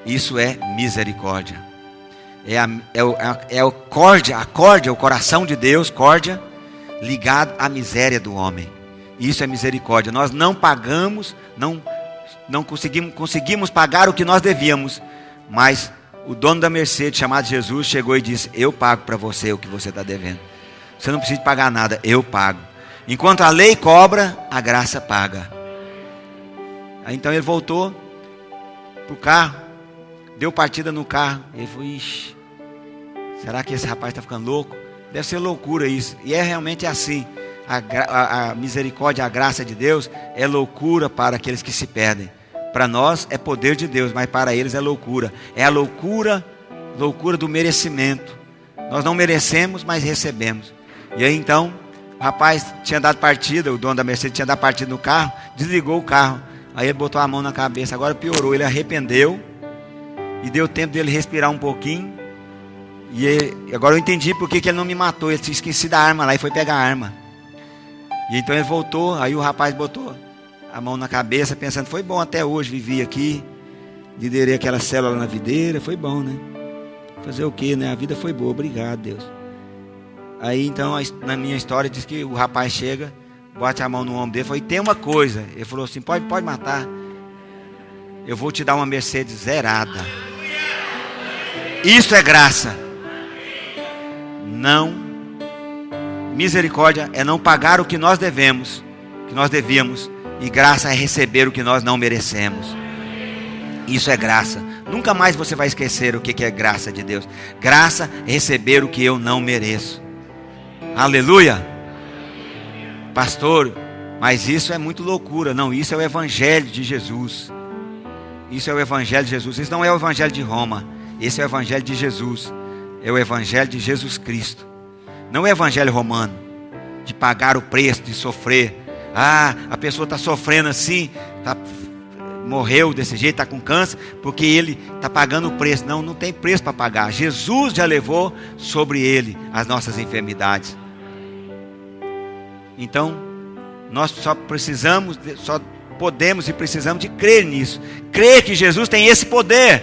isso é misericórdia. É o coração de Deus, córdia, ligado à miséria do homem. Isso é misericórdia. Nós não pagamos, não conseguimos pagar o que nós devíamos, mas o dono da Mercedes, chamado Jesus, chegou e disse: eu pago para você o que você está devendo. Você não precisa pagar nada, eu pago. Enquanto a lei cobra, a graça paga. Aí então ele voltou pro carro, deu partida no carro. Ele falou: ixi, será que esse rapaz está ficando louco? Deve ser loucura isso. E realmente assim. A misericórdia, a graça de Deus é loucura para aqueles que se perdem. Para nós é poder de Deus, mas para eles é loucura. É a loucura do merecimento. Nós não merecemos, mas recebemos. E aí então o rapaz tinha dado partida, o dono da Mercedes tinha dado partida no carro, desligou o carro. Aí ele botou a mão na cabeça. Agora piorou, ele arrependeu, e deu tempo dele respirar um pouquinho. E agora eu entendi por que ele não me matou. Ele tinha esquecido a arma lá e foi pegar a arma. E então ele voltou. Aí o rapaz botou a mão na cabeça, pensando: foi bom até hoje, vivi aqui, liderei aquela célula na videira, foi bom, né? Fazer o que, né? A vida foi boa, obrigado, Deus. Aí então, na minha história, diz que o rapaz chega, bate a mão no ombro dele e falou: tem uma coisa. Ele falou assim: pode matar, eu vou te dar uma Mercedes zerada. Isso é graça. Não, misericórdia é não pagar o que nós devemos, que nós devíamos, e graça é receber o que nós não merecemos. Isso é graça. Nunca mais você vai esquecer o que é graça de Deus. Graça é receber o que eu não mereço. Aleluia. Pastor, mas isso é muito loucura. Não, isso é o Evangelho de Jesus. Isso é o Evangelho de Jesus. Isso não é o Evangelho de Roma. Esse é o Evangelho de Jesus. É o Evangelho de Jesus Cristo. Não é o Evangelho romano, de pagar o preço, de sofrer. A pessoa está sofrendo assim, morreu desse jeito, está com câncer, porque ele está pagando o preço. Não, não tem preço para pagar. Jesus já levou sobre ele as nossas enfermidades. Então, nós só podemos e precisamos de crer nisso. Crer que Jesus tem esse poder.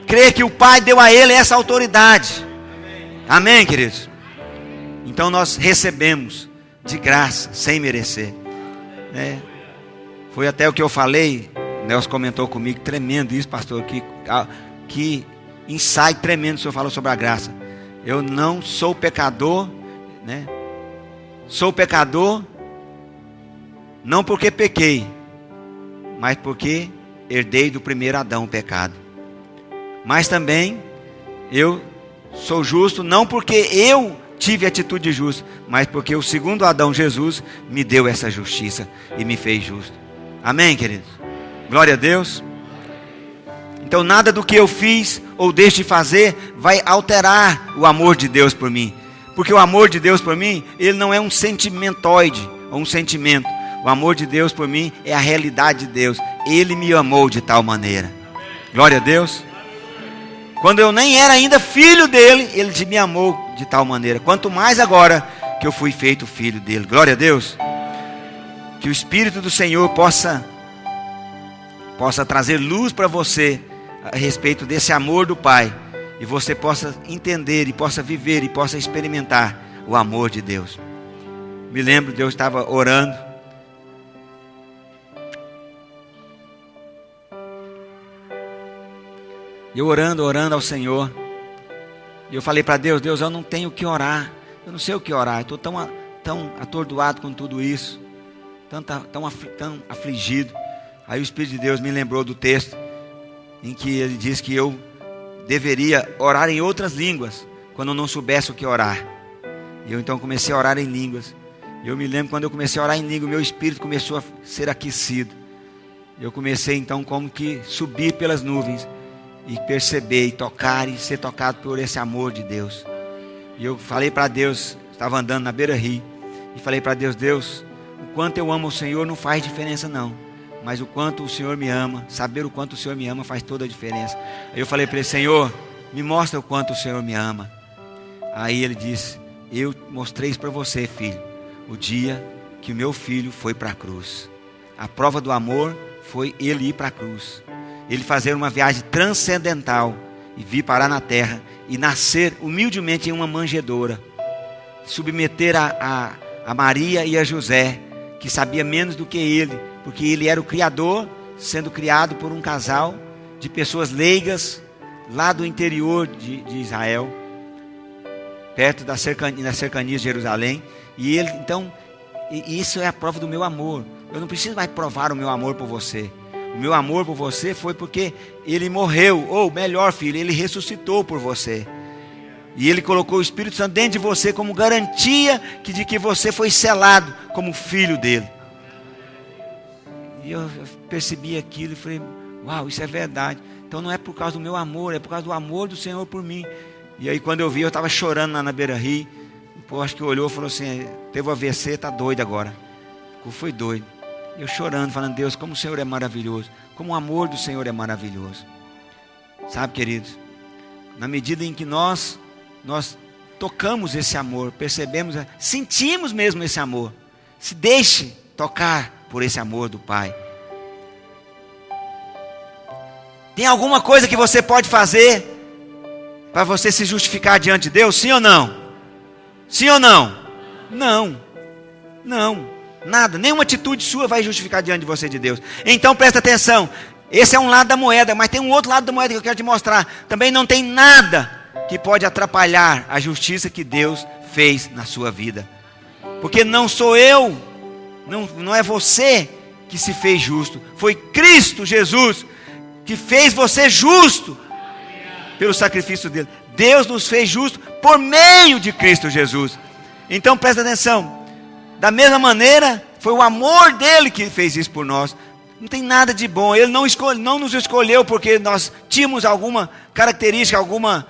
Crer que o Pai deu a ele essa autoridade. Amém, queridos? Então nós recebemos de graça, sem merecer, né? Foi até o que eu falei. Nelson comentou comigo: tremendo isso, pastor. Que insight tremendo o senhor falou sobre a graça. Eu não sou pecador, né? Sou pecador não porque pequei, mas porque herdei do primeiro Adão o pecado. Mas também eu sou justo, não porque eu tive atitude justa, mas porque o segundo Adão, Jesus, me deu essa justiça e me fez justo. Amém, queridos? Glória a Deus. Então nada do que eu fiz ou deixo de fazer vai alterar o amor de Deus por mim. Porque o amor de Deus por mim, ele não é um sentimentoide ou um sentimento. O amor de Deus por mim é a realidade de Deus. Ele me amou de tal maneira. Glória a Deus. Quando eu nem era ainda filho dele, ele me amou de tal maneira. Quanto mais agora que eu fui feito filho dele. Glória a Deus. Que o Espírito do Senhor possa trazer luz para você a respeito desse amor do Pai. E você possa entender, e possa viver, e possa experimentar o amor de Deus. Me lembro, Deus estava orando. Eu orando ao Senhor. E eu falei para Deus, Deus, eu não tenho o que orar. Eu não sei o que orar. Eu estou tão atordoado com tudo isso. Tão afligido. Aí o Espírito de Deus me lembrou do texto em que ele diz que eu deveria orar em outras línguas quando eu não soubesse o que orar. E eu então comecei a orar em línguas. E eu me lembro quando eu comecei a orar em língua, meu espírito começou a ser aquecido. Eu comecei então como que subir pelas nuvens e perceber e tocar e ser tocado por esse amor de Deus. E eu falei para Deus, estava andando na beira-rio, e falei para Deus, Deus, o quanto eu amo o Senhor não faz diferença não, mas o quanto o Senhor me ama, saber o quanto o Senhor me ama faz toda a diferença. Aí eu falei para ele, Senhor, me mostra o quanto o Senhor me ama. Aí ele disse, eu mostrei isso para você, filho, o dia que o meu filho foi para a cruz. A prova do amor foi ele ir para a cruz, ele fazer uma viagem transcendental e vir parar na terra e nascer humildemente em uma manjedoura, submeter a Maria e a José, que sabia menos do que ele, porque ele era o criador, sendo criado por um casal de pessoas leigas lá do interior de Israel, perto das cercanias de Jerusalém. E ele, então, isso é a prova do meu amor. Eu não preciso mais provar o meu amor por você. O meu amor por você foi porque ele morreu, ou melhor, filho, ele ressuscitou por você. E ele colocou o Espírito Santo dentro de você como garantia de que você foi selado como filho dele. E eu percebi aquilo e falei, uau, isso é verdade. Então não é por causa do meu amor, é por causa do amor do Senhor por mim. E aí quando eu vi, eu estava chorando lá na beira-rio. Pô, acho que olhou e falou assim, teve o AVC, está doido agora. Foi doido. Eu chorando, falando, Deus, como o Senhor é maravilhoso. Como o amor do Senhor é maravilhoso. Sabe, queridos, na medida em que nós tocamos esse amor, percebemos, sentimos mesmo esse amor. Se deixe tocar por esse amor do Pai. Tem alguma coisa que você pode fazer para você se justificar diante de Deus? Sim ou não? Sim ou não? Não. Não. Nada. Nenhuma atitude sua vai justificar diante de você de Deus. Então presta atenção. Esse é um lado da moeda, mas tem um outro lado da moeda que eu quero te mostrar. Também não tem nada que pode atrapalhar a justiça que Deus fez na sua vida. Porque não sou eu, não é você que se fez justo. Foi Cristo Jesus que fez você justo pelo sacrifício dele. Deus nos fez justo por meio de Cristo Jesus. Então presta atenção. Da mesma maneira, foi o amor dele que fez isso por nós. Não tem nada de bom. Ele não nos escolheu porque nós tínhamos alguma característica, alguma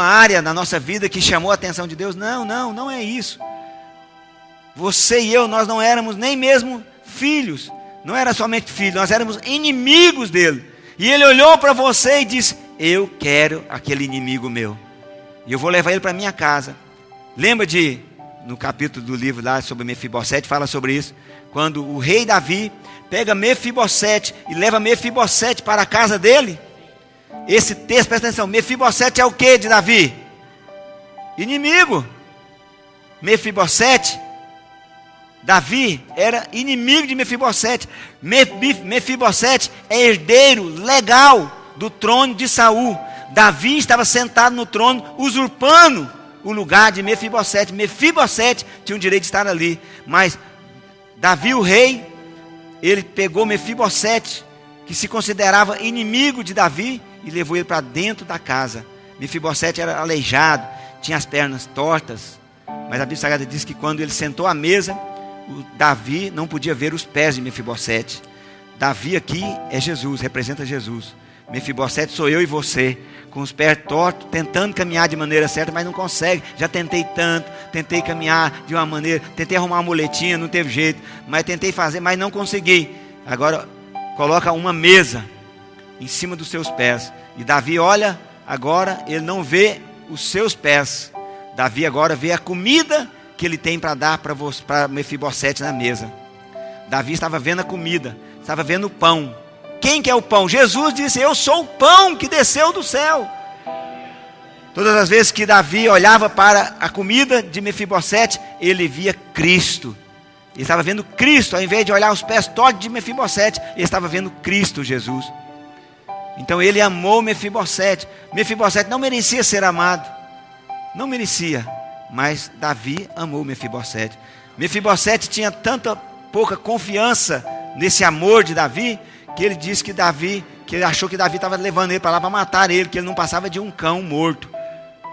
área na nossa vida que chamou a atenção de Deus. Não é isso. Você e eu, nós não éramos nem mesmo filhos. Não era somente filhos, nós éramos inimigos dele. E ele olhou para você e disse, eu quero aquele inimigo meu. E eu vou levar ele para minha casa. Lembra no capítulo do livro lá sobre Mefibosete, fala sobre isso. Quando o rei Davi pega Mefibosete e leva Mefibosete para a casa dele. Esse texto, presta atenção, Mefibosete é o que de Davi? Inimigo. Mefibosete, Davi era inimigo de Mefibosete. Mefibosete é herdeiro legal do trono de Saul. Davi estava sentado no trono, usurpando o lugar de Mefibosete. Mefibosete tinha o direito de estar ali, mas Davi, o rei, ele pegou Mefibosete, que se considerava inimigo de Davi, e levou ele para dentro da casa. Mefibosete era aleijado, tinha as pernas tortas, mas a Bíblia Sagrada diz que quando ele sentou à mesa, o Davi não podia ver os pés de Mefibosete. Davi aqui é Jesus, representa Jesus. Mefibosete sou eu e você, com os pés tortos, tentando caminhar de maneira certa, mas não consegue. Já tentei tanto, tentei caminhar de uma maneira, tentei arrumar uma muletinha, não teve jeito, mas tentei fazer, mas não consegui. Agora coloca uma mesa em cima dos seus pés, e Davi olha, agora ele não vê os seus pés. Davi agora vê a comida que ele tem para dar para Mefibosete na mesa. Davi estava vendo a comida, estava vendo o pão. Quem que é o pão? Jesus disse: eu sou o pão que desceu do céu. Todas as vezes que Davi olhava para a comida de Mefibosete, ele via Cristo. Ele estava vendo Cristo, ao invés de olhar os pés tortos de Mefibosete, ele estava vendo Cristo Jesus. Então ele amou Mefibosete. Mefibosete não merecia ser amado, não merecia, mas Davi amou Mefibosete. Mefibosete tinha tanta pouca confiança nesse amor de Davi, que ele disse que ele achou que Davi estava levando ele para lá para matar ele, que ele não passava de um cão morto.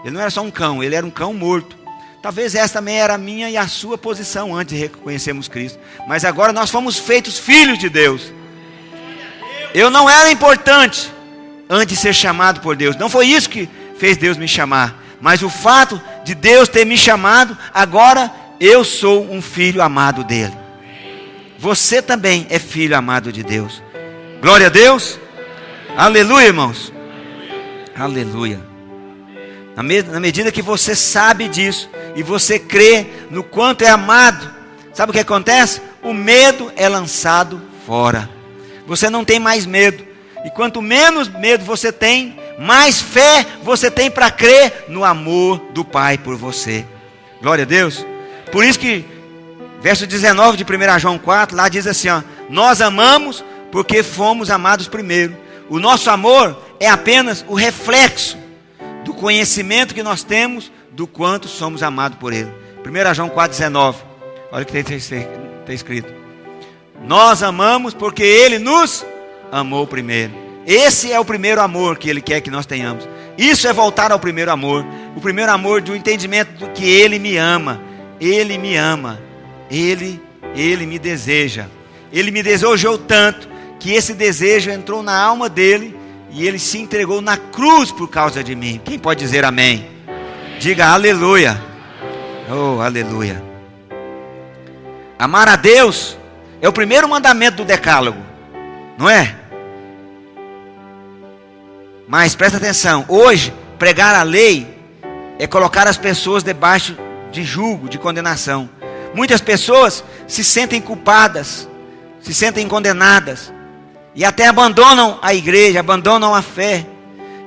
Ele não era só um cão, ele era um cão morto. Talvez essa também era a minha e a sua posição antes de reconhecermos Cristo. Mas agora nós fomos feitos filhos de Deus. Eu não era importante antes de ser chamado por Deus. Não foi isso que fez Deus me chamar. Mas o fato de Deus ter me chamado, agora eu sou um filho amado dele. Você também é filho amado de Deus. Glória a Deus. Aleluia, irmãos. Aleluia. Na medida que você sabe disso e você crê no quanto é amado, sabe o que acontece? O medo é lançado fora. Você não tem mais medo. E quanto menos medo você tem, mais fé você tem para crer no amor do Pai por você. Glória a Deus. Por isso que verso 19 de 1 João 4, lá diz assim, ó: nós amamos porque fomos amados primeiro. O nosso amor é apenas o reflexo do conhecimento que nós temos do quanto somos amados por Ele. 1 João 4,19. Olha o que está escrito: nós amamos porque Ele nos amou primeiro. Esse é o primeiro amor que Ele quer que nós tenhamos. Isso é voltar ao primeiro amor. O primeiro amor do entendimento de que Ele me ama. Ele me ama. Ele me deseja. Ele me desejou tanto que esse desejo entrou na alma dele e ele se entregou na cruz por causa de mim. Quem pode dizer amém? Diga aleluia. Oh, aleluia. Amar a Deus é o primeiro mandamento do decálogo, não é? Mas presta atenção, hoje pregar a lei é colocar as pessoas debaixo de julgo, de condenação. Muitas pessoas se sentem culpadas, se sentem condenadas e até abandonam a igreja, abandonam a fé.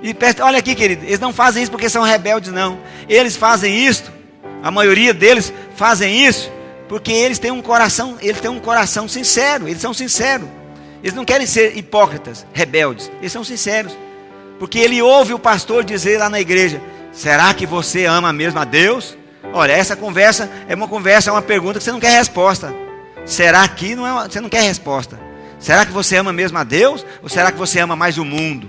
E olha aqui, querido, eles não fazem isso porque são rebeldes, não. Eles fazem isso, a maioria deles fazem isso porque eles têm um coração sincero. Eles são sinceros. Eles não querem ser hipócritas, rebeldes. Eles são sinceros. Porque ele ouve o pastor dizer lá na igreja: será que você ama mesmo a Deus? Olha, essa conversa é uma pergunta que você não quer resposta. Será que você não quer resposta? Será que você ama mesmo a Deus? Ou será que você ama mais o mundo?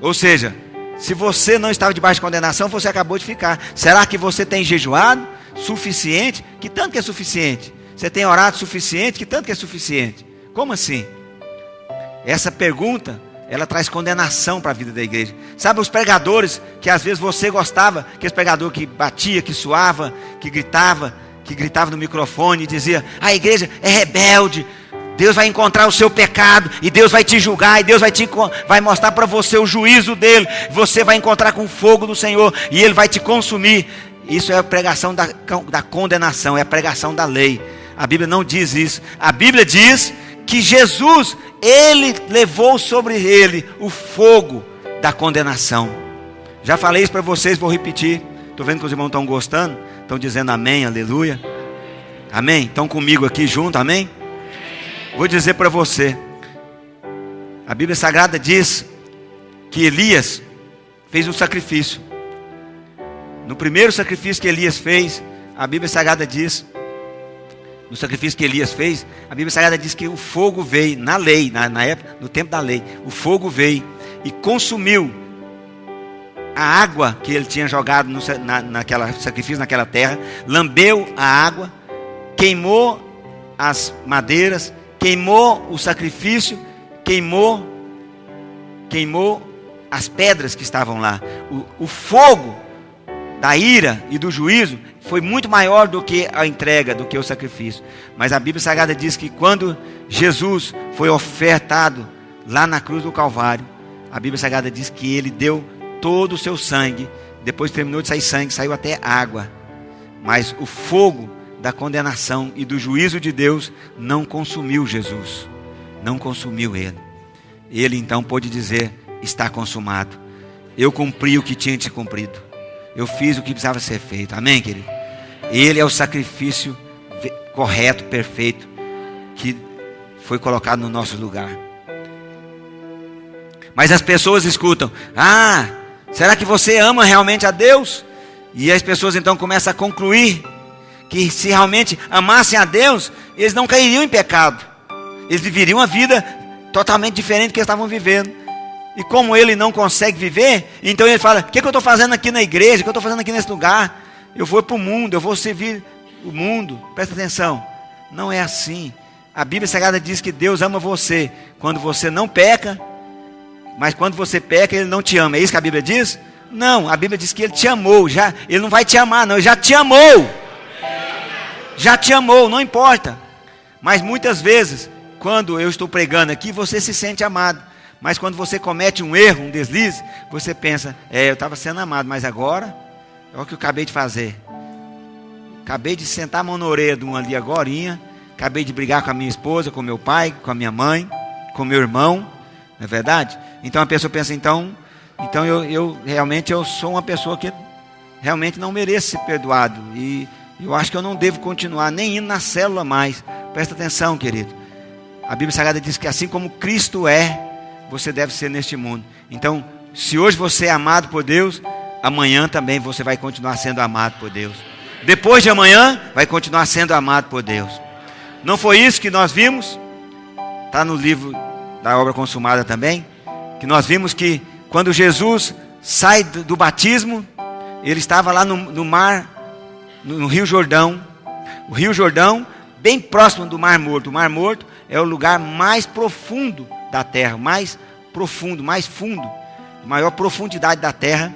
Ou seja, se você não estava debaixo de condenação, você acabou de ficar. Será que você tem jejuado suficiente? Que tanto que é suficiente? Você tem orado suficiente? Que tanto que é suficiente? Como assim? Essa pergunta, ela traz condenação para a vida da igreja. Sabe os pregadores que às vezes você gostava, aqueles pregador que batia, que suava, que gritava no microfone e dizia: a igreja é rebelde, Deus vai encontrar o seu pecado e Deus vai te julgar, e Deus vai mostrar para você o juízo dele, você vai encontrar com o fogo do Senhor e ele vai te consumir. Isso é a pregação da condenação, é a pregação da lei. A Bíblia não diz isso. A Bíblia diz que Jesus, ele levou sobre ele o fogo da condenação. Já falei isso para vocês, vou repetir. Estou vendo que os irmãos estão gostando, estão dizendo amém, aleluia. Amém? Estão comigo aqui junto, amém? Vou dizer para você, a Bíblia Sagrada diz que Elias fez um sacrifício. No primeiro sacrifício que Elias fez, a Bíblia Sagrada diz no sacrifício que Elias fez, a Bíblia Sagrada diz que o fogo veio, na lei, na época, no tempo da lei, o fogo veio e consumiu a água que ele tinha jogado naquela sacrifício, naquela terra, lambeu a água, queimou as madeiras, queimou o sacrifício, queimou as pedras que estavam lá. O fogo da ira e do juízo foi muito maior do que a entrega, do que o sacrifício. Mas a Bíblia Sagrada diz que quando Jesus foi ofertado lá na cruz do Calvário, a Bíblia Sagrada diz que ele deu todo o seu sangue. Depois terminou de sair sangue, saiu até água. Mas o fogo da condenação e do juízo de Deus não consumiu Jesus, não consumiu ele. Ele então pôde dizer: está consumado. Eu cumpri o que tinha de ser cumprido. Eu fiz o que precisava ser feito. Amém, querido? Ele é o sacrifício correto, perfeito, que foi colocado no nosso lugar. Mas as pessoas escutam: ah, será que você ama realmente a Deus? E as pessoas então começam a concluir que se realmente amassem a Deus, eles não cairiam em pecado. Eles viveriam uma vida totalmente diferente do que eles estavam vivendo. E como ele não consegue viver, então ele fala: o que eu estou fazendo aqui na igreja? O que eu estou fazendo aqui nesse lugar? Eu vou para o mundo, eu vou servir o mundo. Presta atenção, não é assim. A Bíblia Sagrada diz que Deus ama você quando você não peca, mas quando você peca, Ele não te ama. É isso que a Bíblia diz? Não, a Bíblia diz que Ele te amou. Ele não vai te amar não, Ele já te amou. Já te amou, não importa. Mas muitas vezes, quando eu estou pregando aqui, você se sente amado. Mas quando você comete um erro, um deslize, você pensa: eu estava sendo amado, mas agora, olha o que eu acabei de fazer. Acabei de sentar a mão na orelha de um ali agorinha. Acabei de brigar com a minha esposa, com meu pai, com a minha mãe, com meu irmão. Não é verdade? Então a pessoa pensa: então eu realmente sou uma pessoa que realmente não mereço ser perdoado. E eu acho que eu não devo continuar nem indo na célula mais. Presta atenção, querido. A Bíblia Sagrada diz que assim como Cristo é, você deve ser neste mundo. Então, se hoje você é amado por Deus, amanhã também você vai continuar sendo amado por Deus. Depois de amanhã, vai continuar sendo amado por Deus. Não foi isso que nós vimos? Está no livro da obra consumada também. Que nós vimos que quando Jesus sai do batismo, ele estava lá no mar, no Rio Jordão. O Rio Jordão, bem próximo do Mar Morto. O Mar Morto é o lugar mais profundo da terra, mais profundo, mais fundo, maior profundidade da terra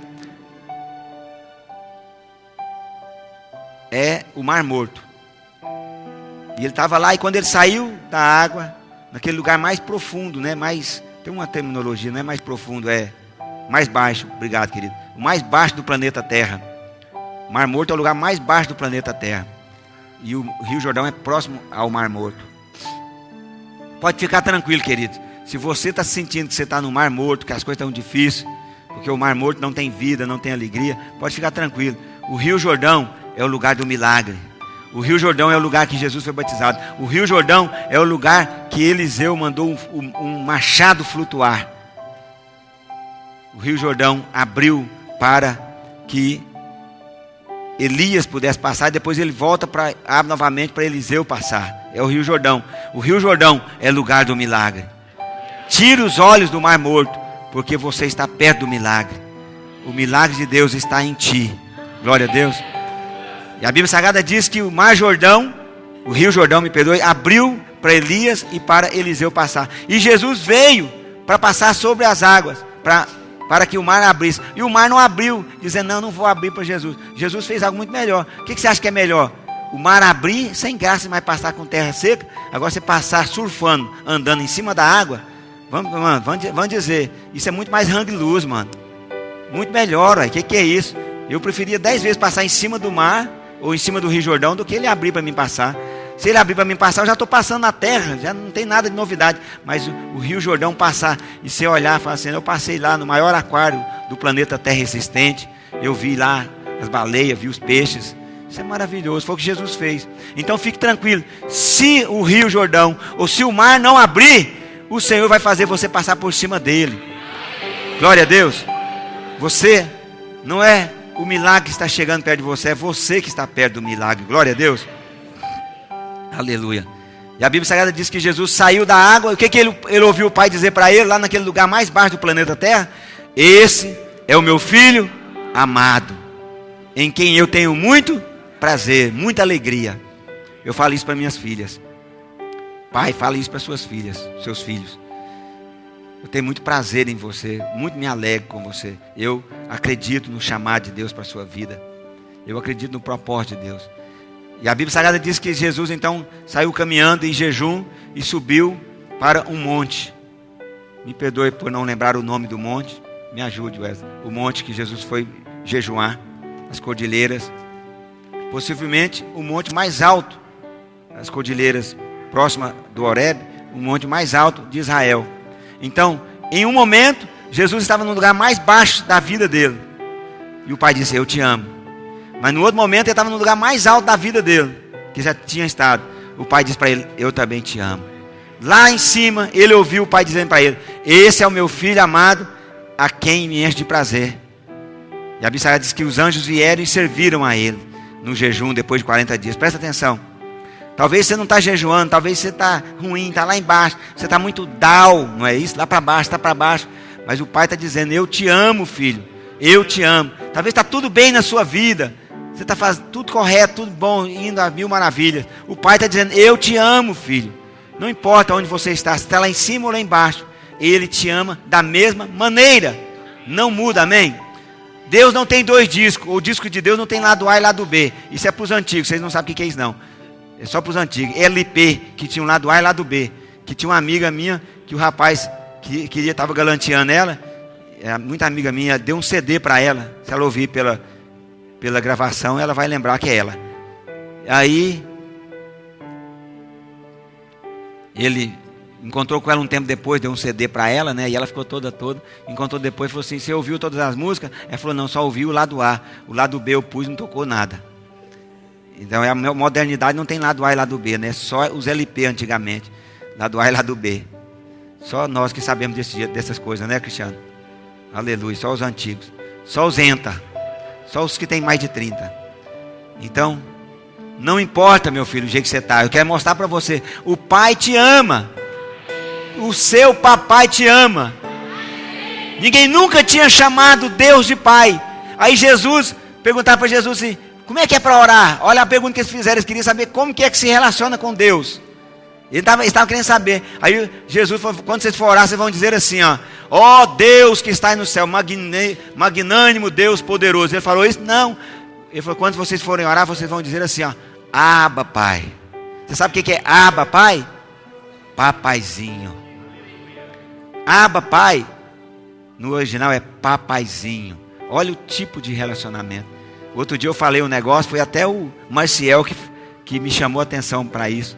é o Mar Morto. E ele estava lá, e quando ele saiu da água, naquele lugar mais profundo, né? Tem uma terminologia, não é mais profundo, é mais baixo. Obrigado, querido. O mais baixo do planeta Terra. O Mar Morto é o lugar mais baixo do planeta Terra. E o Rio Jordão é próximo ao Mar Morto. Pode ficar tranquilo, querido. Se você está sentindo que você está no Mar Morto, que as coisas estão difíceis, porque o Mar Morto não tem vida, não tem alegria, pode ficar tranquilo. O Rio Jordão é o lugar do milagre. O Rio Jordão é o lugar que Jesus foi batizado. O Rio Jordão é o lugar que Eliseu mandou um machado flutuar. O Rio Jordão abriu para que Elias pudesse passar, e depois ele abre novamente para Eliseu passar. É o Rio Jordão. O Rio Jordão é lugar do milagre. Tira os olhos do Mar Morto, porque você está perto do milagre. O milagre de Deus está em ti. Glória a Deus. E a Bíblia Sagrada diz que o Mar Jordão, o Rio Jordão, me perdoe, abriu para Elias e para Eliseu passar. E Jesus veio para passar sobre as águas, para que o mar abrisse. E o mar não abriu, dizendo: não vou abrir para Jesus. Jesus fez algo muito melhor. O que você acha que é melhor? O mar abrir sem graça, mas passar com terra seca? Agora você passar surfando, andando em cima da água? Vamos dizer, isso é muito mais hang loose, mano. Muito melhor, o que é isso? Eu preferia 10 vezes passar em cima do mar, ou em cima do Rio Jordão, do que ele abrir para mim passar. Se ele abrir para mim passar, eu já estou passando na terra, já não tem nada de novidade. Mas o Rio Jordão passar, e você olhar e falar assim: eu passei lá no maior aquário do planeta Terra existente, eu vi lá as baleias, vi os peixes. Isso é maravilhoso, foi o que Jesus fez. Então fique tranquilo, se o Rio Jordão, ou se o mar não abrir, o Senhor vai fazer você passar por cima dele. Glória a Deus. Você não é o milagre que está chegando perto de você, é você que está perto do milagre. Glória a Deus. Aleluia. E a Bíblia Sagrada diz que Jesus saiu da água. E o que ele ouviu o Pai dizer para ele, lá naquele lugar mais baixo do planeta Terra? Esse é o meu filho amado, em quem eu tenho muito prazer, muita alegria. Eu falo isso para minhas filhas. Pai, fala isso para suas filhas, seus filhos. Eu tenho muito prazer em você, muito me alegro com você. Eu acredito no chamado de Deus para a sua vida. Eu acredito no propósito de Deus. E a Bíblia Sagrada diz que Jesus então saiu caminhando em jejum e subiu para um monte. Me perdoe por não lembrar o nome do monte. Me ajude, Wesley. O monte que Jesus foi jejuar, as cordilheiras. Possivelmente o monte mais alto, as cordilheiras próxima do Horebe, o monte mais alto de Israel. Então, em um momento, Jesus estava no lugar mais baixo da vida dele. E o Pai disse, eu te amo. Mas no outro momento, ele estava no lugar mais alto da vida dele, que já tinha estado. O Pai disse para ele, eu também te amo. Lá em cima, ele ouviu o Pai dizendo para ele, esse é o meu filho amado, a quem me enche de prazer. E a Bíblia diz que os anjos vieram e serviram a ele no jejum depois de 40 dias. Presta atenção. Talvez você não está jejuando, talvez você está ruim, está lá embaixo, você está muito down, não é isso? Lá para baixo, está para baixo. Mas o Pai está dizendo, eu te amo, filho, eu te amo. Talvez está tudo bem na sua vida, você está fazendo tudo correto, tudo bom, indo a 1000 maravilhas. O Pai está dizendo, eu te amo, filho. Não importa onde você está, se está lá em cima ou lá embaixo, Ele te ama da mesma maneira. Não muda, amém? Deus não tem dois discos, o disco de Deus não tem lado A e lado B. Isso é para os antigos, vocês não sabem o que é isso não. É só para os antigos. LP, que tinha um lado A e lado B. Que tinha uma amiga minha, que o rapaz queria, estava galanteando ela. Muita amiga minha, deu um CD para ela. Se ela ouvir pela gravação, ela vai lembrar que é ela. Aí, ele encontrou com ela um tempo depois, deu um CD para ela, né? E ela ficou toda. Encontrou depois e falou assim, você ouviu todas as músicas? Ela falou, não, só ouvi o lado A. O lado B eu pus e não tocou nada. Então a modernidade não tem lado A e lado B, né? Só os LP antigamente, lado A e lado B. Só nós que sabemos dessas coisas, né, Cristiano? Aleluia, só os antigos. Só os ENTA. Só os que têm mais de 30. Então, não importa, meu filho, o jeito que você está. Eu quero mostrar para você, o Pai te ama. O seu papai te ama. Ninguém nunca tinha chamado Deus de Pai. Aí Jesus, perguntava para Jesus assim, como é que é para orar? Olha a pergunta que eles fizeram, eles queriam saber como que é que se relaciona com Deus. Eles estavam querendo saber. Aí Jesus falou, quando vocês for orar, vocês vão dizer assim, ó Deus que está aí no céu, magnânimo Deus poderoso. Ele falou isso? Não. Ele falou, quando vocês forem orar, vocês vão dizer assim, Abba, Pai. Você sabe o que é Abba, Pai? Papaizinho. Abba, Pai, no original é papaizinho. Olha o tipo de relacionamento. Outro dia eu falei um negócio, foi até o Marciel que me chamou a atenção para isso.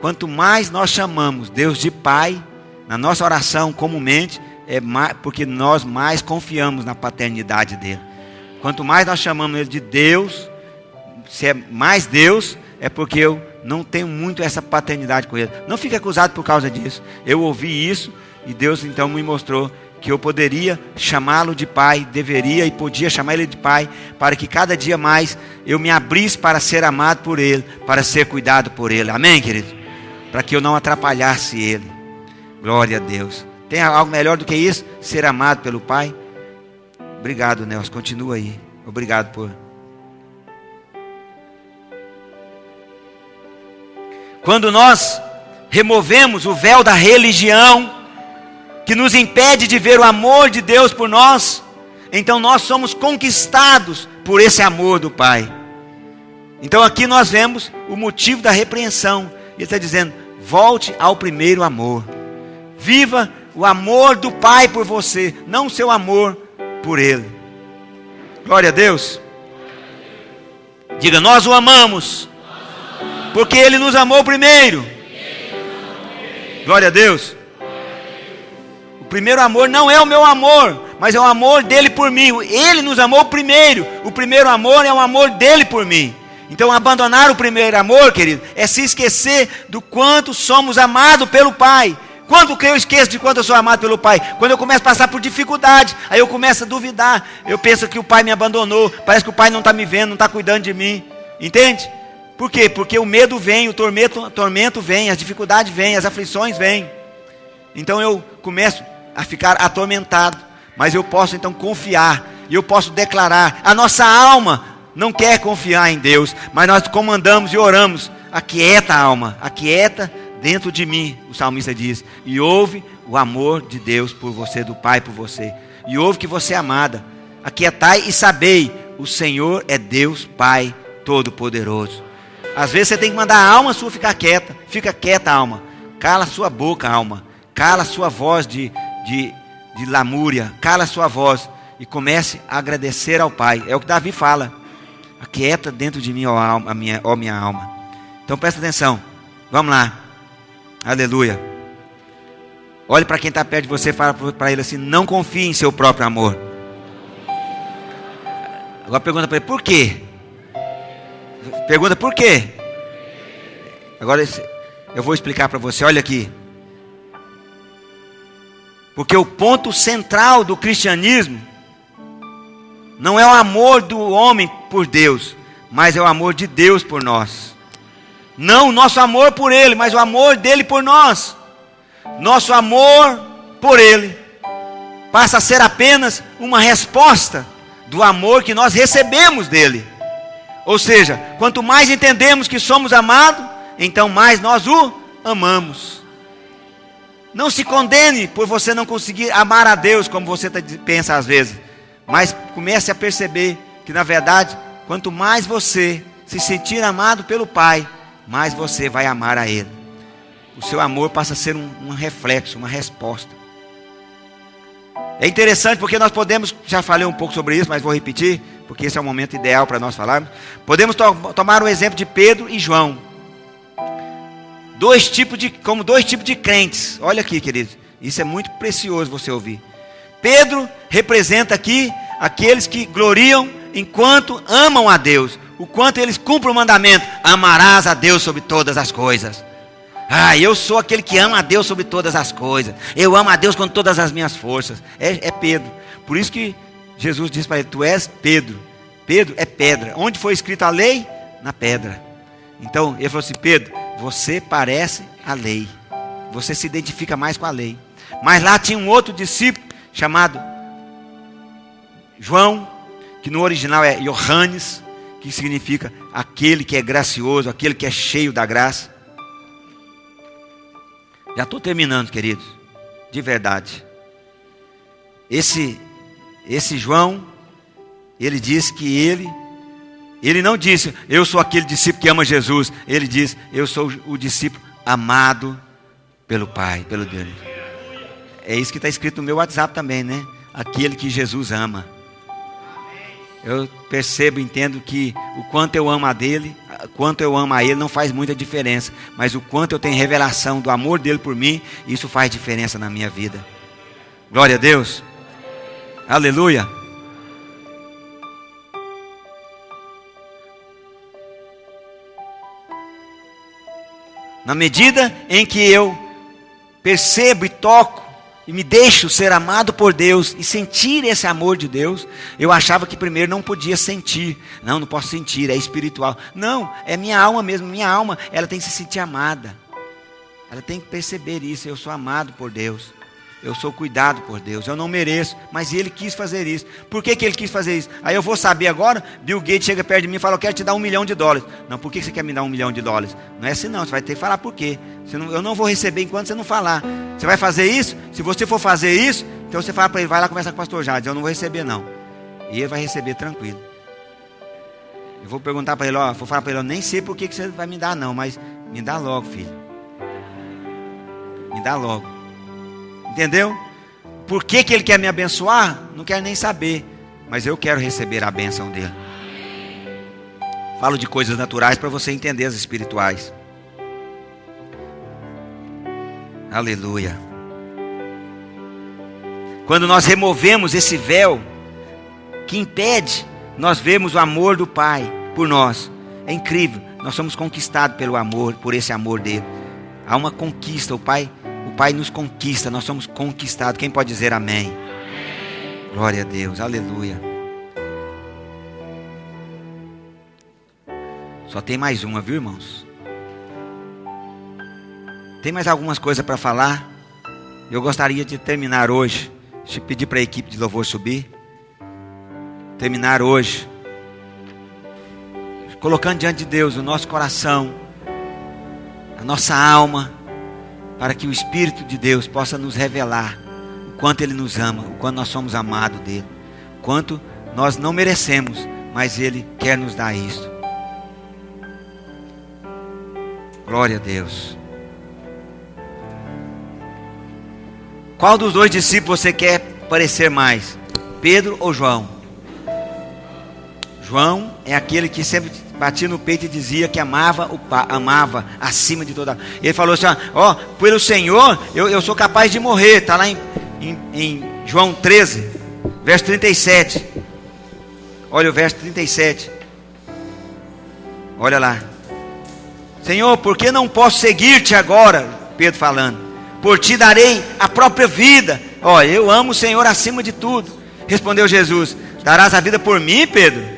Quanto mais nós chamamos Deus de Pai, na nossa oração comumente, porque nós mais confiamos na paternidade dele. Quanto mais nós chamamos ele de Deus, se é mais Deus, é porque eu não tenho muito essa paternidade com ele. Não fique acusado por causa disso. Eu ouvi isso e Deus então me mostrou que eu poderia chamá-lo de Pai, deveria e podia chamar ele de Pai, para que cada dia mais eu me abrisse para ser amado por ele, para ser cuidado por ele. Amém, querido? Para que eu não atrapalhasse ele. Glória a Deus. Tem algo melhor do que isso? Ser amado pelo Pai? Obrigado, Nelson. Continua aí. Obrigado por... Quando nós removemos o véu da religião, que nos impede de ver o amor de Deus por nós, então nós somos conquistados por esse amor do Pai. Então aqui nós vemos o motivo da repreensão. Ele está dizendo, volte ao primeiro amor. Viva o amor do Pai por você, não o seu amor por Ele. Glória a Deus. Diga, nós o amamos, porque Ele nos amou primeiro. Glória a Deus. O primeiro amor não é o meu amor, mas é o amor dele por mim. Ele nos amou primeiro. O primeiro amor é o amor dele por mim. Então abandonar o primeiro amor, querido, é se esquecer do quanto somos amados pelo Pai. Quando que eu esqueço de quanto eu sou amado pelo Pai? Quando eu começo a passar por dificuldade, aí eu começo a duvidar. Eu penso que o Pai me abandonou, parece que o Pai não está me vendo, não está cuidando de mim. Entende? Por quê? Porque o medo vem, o tormento vem, as dificuldades vêm, as aflições vêm. Então eu começo a ficar atormentado, mas eu posso então confiar, e eu posso declarar. A nossa alma não quer confiar em Deus, mas nós comandamos e oramos: aquieta a alma, aquieta dentro de mim, o salmista diz, e ouve o amor de Deus por você, do Pai por você, e ouve que você é amada. Aquietai e sabei, o Senhor é Deus Pai Todo-Poderoso. Às vezes você tem que mandar a alma sua ficar quieta. Fica quieta, alma. Cala a sua boca, alma. Cala a sua voz de lamúria. Cala a sua voz e comece a agradecer ao Pai. É o que Davi fala: aquieta dentro de mim, ó minha alma. Então presta atenção. Vamos lá. Aleluia. Olhe para quem está perto de você e fala para ele assim: não confie em seu próprio amor. Agora pergunta para ele: por quê? Pergunta por quê? Agora eu vou explicar para você. Olha aqui. Porque o ponto central do cristianismo não é o amor do homem por Deus, mas é o amor de Deus por nós. Não o nosso amor por Ele, mas o amor dele por nós. Nosso amor por Ele passa a ser apenas uma resposta do amor que nós recebemos dele. Ou seja, quanto mais entendemos que somos amados, então mais nós o amamos. Não se condene por você não conseguir amar a Deus como você pensa às vezes, mas comece a perceber que na verdade, quanto mais você se sentir amado pelo Pai, mais você vai amar a Ele. O seu amor passa a ser um reflexo, uma resposta. É interessante porque nós podemos, já falei um pouco sobre isso, mas vou repetir, porque esse é o momento ideal para nós falarmos. Podemos tomar o exemplo de Pedro e João. Como dois tipos de crentes. Olha aqui, queridos, isso é muito precioso você ouvir. Pedro representa aqui aqueles que gloriam enquanto amam a Deus, o quanto eles cumprem o mandamento: amarás a Deus sobre todas as coisas. Eu sou aquele que ama a Deus sobre todas as coisas. Eu amo a Deus com todas as minhas forças. É Pedro. Por isso que Jesus disse para ele: tu és Pedro. Pedro é pedra. Onde foi escrita a lei? Na pedra. Então ele falou assim: Pedro, você parece a lei. Você se identifica mais com a lei. Mas lá tinha um outro discípulo chamado João, que no original é Johannes, que significa aquele que é gracioso, aquele que é cheio da graça. Já estou terminando, queridos, de verdade. Esse João, ele disse que ele não disse: eu sou aquele discípulo que ama Jesus. Ele diz: eu sou o discípulo amado pelo Pai, pelo Deus. É isso que está escrito no meu WhatsApp também, né? Aquele que Jesus ama. Eu percebo, entendo que o quanto eu amo a dele, quanto eu amo a ele, não faz muita diferença. Mas o quanto eu tenho revelação do amor dele por mim, isso faz diferença na minha vida. Glória a Deus. Aleluia. Na medida em que eu percebo e toco e me deixo ser amado por Deus e sentir esse amor de Deus, eu achava que primeiro não podia sentir. Não posso sentir, é espiritual. Não, é minha alma mesmo. Minha alma, ela tem que se sentir amada. Ela tem que perceber isso: eu sou amado por Deus. Eu sou cuidado por Deus. Eu não mereço, mas Ele quis fazer isso. Por que Ele quis fazer isso? Aí eu vou saber agora. Bill Gates chega perto de mim e fala: eu quero te dar $1 milhão. Não, por que você quer me dar $1 milhão? Não é assim não, você vai ter que falar por quê. Eu não vou receber enquanto você não falar. Você vai fazer isso? Se você for fazer isso, então você fala para ele: vai lá conversar com o pastor Jades, eu não vou receber não. E ele vai receber tranquilo. Eu vou perguntar para ele, vou falar para ele: eu nem sei por que você vai me dar não, mas me dá logo, filho. Me dá logo. Entendeu? Por que ele quer me abençoar? Não quero nem saber. Mas eu quero receber a bênção dele. Falo de coisas naturais para você entender as espirituais. Aleluia. Quando nós removemos esse véu que impede nós vermos o amor do Pai por nós, é incrível. Nós somos conquistados pelo amor, por esse amor dele. Há uma conquista. O Pai nos conquista, nós somos conquistados. Quem pode dizer amém? Glória a Deus, aleluia. Só tem mais uma, viu, irmãos? Tem mais algumas coisas para falar. Eu gostaria de terminar hoje. Deixa eu pedir para a equipe de louvor subir. Terminar hoje colocando diante de Deus o nosso coração, a nossa alma, para que o Espírito de Deus possa nos revelar o quanto Ele nos ama, o quanto nós somos amados dEle, o quanto nós não merecemos, mas Ele quer nos dar isso. Glória a Deus. Qual dos dois discípulos você quer parecer mais? Pedro ou João? João é aquele que sempre batia no peito e dizia que amava amava acima de toda. Ele falou assim: ó, pelo Senhor eu sou capaz de morrer. Está lá em João 13, verso 37. Olha o verso 37. Olha lá. Senhor, por que não posso seguir-te agora? Pedro falando. Por ti darei a própria vida. Ó, eu amo o Senhor acima de tudo. Respondeu Jesus: darás a vida por mim, Pedro?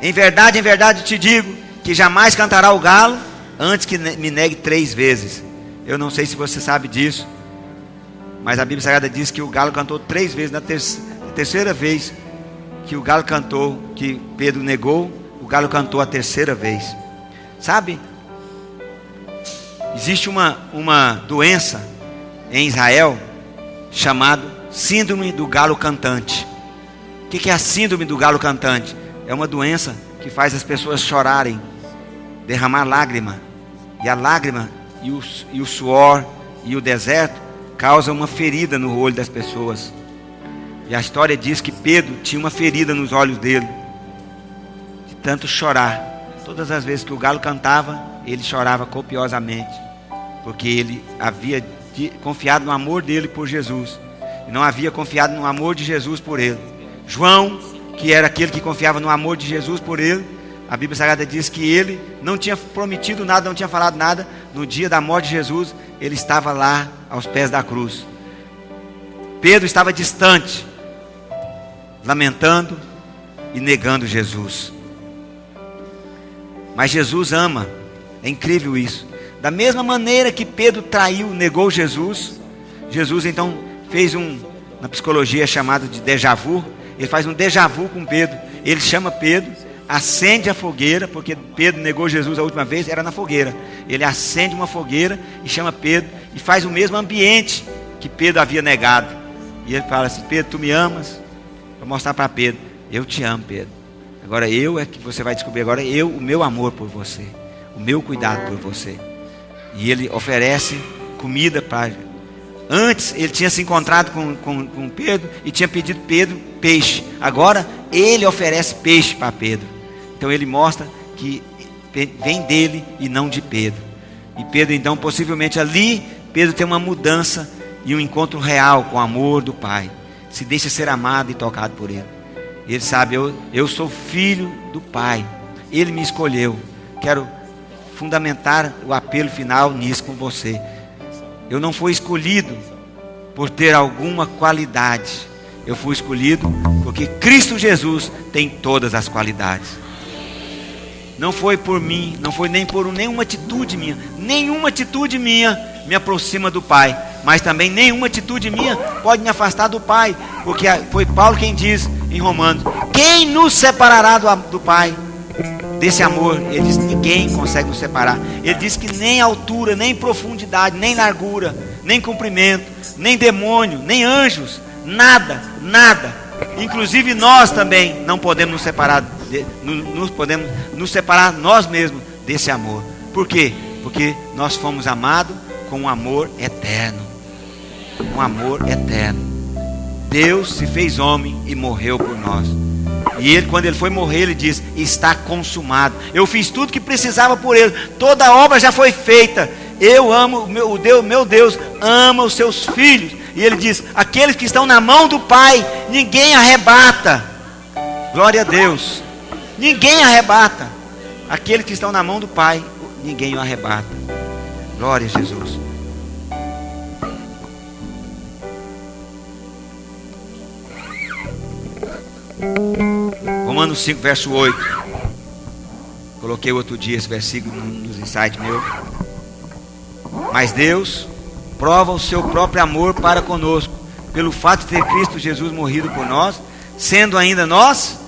Em verdade te digo, que jamais cantará o galo, antes que me negue 3 vezes. Eu não sei se você sabe disso, mas a Bíblia Sagrada diz que o galo cantou 3 vezes. Na terceira vez que o galo cantou, que Pedro negou, o galo cantou a 3ª vez. Sabe, existe uma doença em Israel, chamada síndrome do galo cantante. O que é a síndrome do galo cantante? É uma doença que faz as pessoas chorarem, derramar lágrima. E a lágrima e o suor e o deserto causam uma ferida no olho das pessoas. E a história diz que Pedro tinha uma ferida nos olhos dele, de tanto chorar. Todas as vezes que o galo cantava, ele chorava copiosamente, porque ele havia confiado no amor dele por Jesus, e não havia confiado no amor de Jesus por ele. João, que era aquele que confiava no amor de Jesus por ele, a Bíblia Sagrada diz que ele não tinha prometido nada, não tinha falado nada. No dia da morte de Jesus, ele estava lá aos pés da cruz. Pedro estava distante, lamentando e negando Jesus. Mas Jesus ama. É incrível isso. Da mesma maneira que Pedro traiu, negou Jesus, Jesus então fez na psicologia chamado de déjà vu. Ele faz um déjà vu com Pedro. Ele chama Pedro, acende a fogueira, porque Pedro negou Jesus a última vez, era na fogueira. Ele acende uma fogueira e chama Pedro, e faz o mesmo ambiente que Pedro havia negado. E ele fala assim: Pedro, tu me amas? Vou mostrar para Pedro: eu te amo, Pedro. Agora é que você vai descobrir agora, o meu amor por você, o meu cuidado por você. E ele oferece comida para... Antes ele tinha se encontrado com Pedro e tinha pedido Pedro peixe. Agora ele oferece peixe para Pedro. Então ele mostra que vem dele e não de Pedro. E Pedro então, possivelmente ali, Pedro tem uma mudança e um encontro real com o amor do Pai. Se deixa ser amado e tocado por Ele. Ele sabe: eu sou filho do Pai, Ele me escolheu. Quero fundamentar o apelo final nisso com você. Eu não fui escolhido por ter alguma qualidade. Eu fui escolhido porque Cristo Jesus tem todas as qualidades. Não foi por mim, não foi nem por nenhuma atitude minha. Nenhuma atitude minha me aproxima do Pai, mas também nenhuma atitude minha pode me afastar do Pai, porque foi Paulo quem diz em Romanos: quem nos separará do Pai? Desse amor, ele diz: ninguém consegue nos separar. Ele diz que nem altura, nem profundidade, nem largura, nem comprimento, nem demônio, nem anjos, nada, inclusive nós também não podemos nos separar, podemos nos separar nós mesmos desse amor. Por quê? Porque nós fomos amados com um amor eterno. Um amor eterno. Deus se fez homem e morreu por nós. E ele, quando ele foi morrer, ele diz: está consumado. Eu fiz tudo que precisava por ele. Toda a obra já foi feita. Eu amo, meu Deus ama os seus filhos. E ele diz: aqueles que estão na mão do Pai, ninguém arrebata. Glória a Deus. Ninguém arrebata. Aqueles que estão na mão do Pai, ninguém o arrebata. Glória a Jesus. Romanos 5, verso 8. Coloquei outro dia esse versículo nos insights meus. Mas Deus prova o seu próprio amor para conosco, pelo fato de ter Cristo Jesus morrido por nós, sendo ainda nós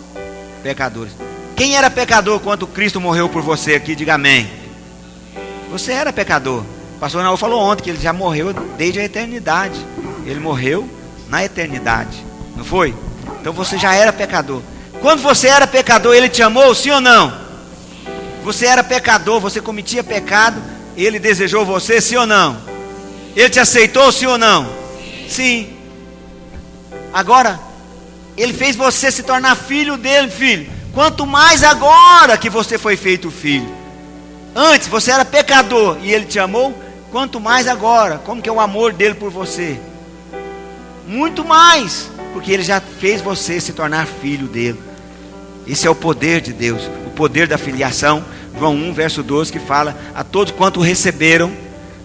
pecadores. Quem era pecador quando Cristo morreu por você aqui? Diga amém. Você era pecador. O pastor Naú falou ontem que ele já morreu desde a eternidade. Ele morreu na eternidade, não foi? Então você já era pecador. Quando você era pecador, Ele te amou, sim ou não? Você era pecador, você cometia pecado, Ele desejou você, sim ou não? Ele te aceitou, sim ou não? Sim. Agora, Ele fez você se tornar filho dele, filho. Quanto mais agora que você foi feito filho. Antes você era pecador e Ele te amou, quanto mais agora. Como que é o amor dele por você? Muito mais, porque Ele já fez você se tornar filho dele. Esse é o poder de Deus, o poder da filiação. João 1, verso 12, que fala: a todos quanto receberam,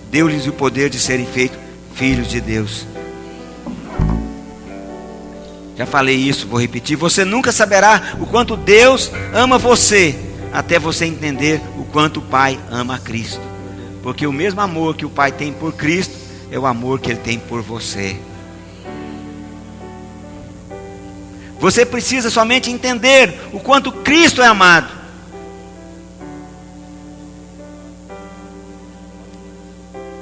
deu-lhes o poder de serem feitos filhos de Deus. Já falei isso, vou repetir. Você nunca saberá o quanto Deus ama você, até você entender o quanto o Pai ama a Cristo. Porque o mesmo amor que o Pai tem por Cristo é o amor que Ele tem por você. Você precisa somente entender o quanto Cristo é amado.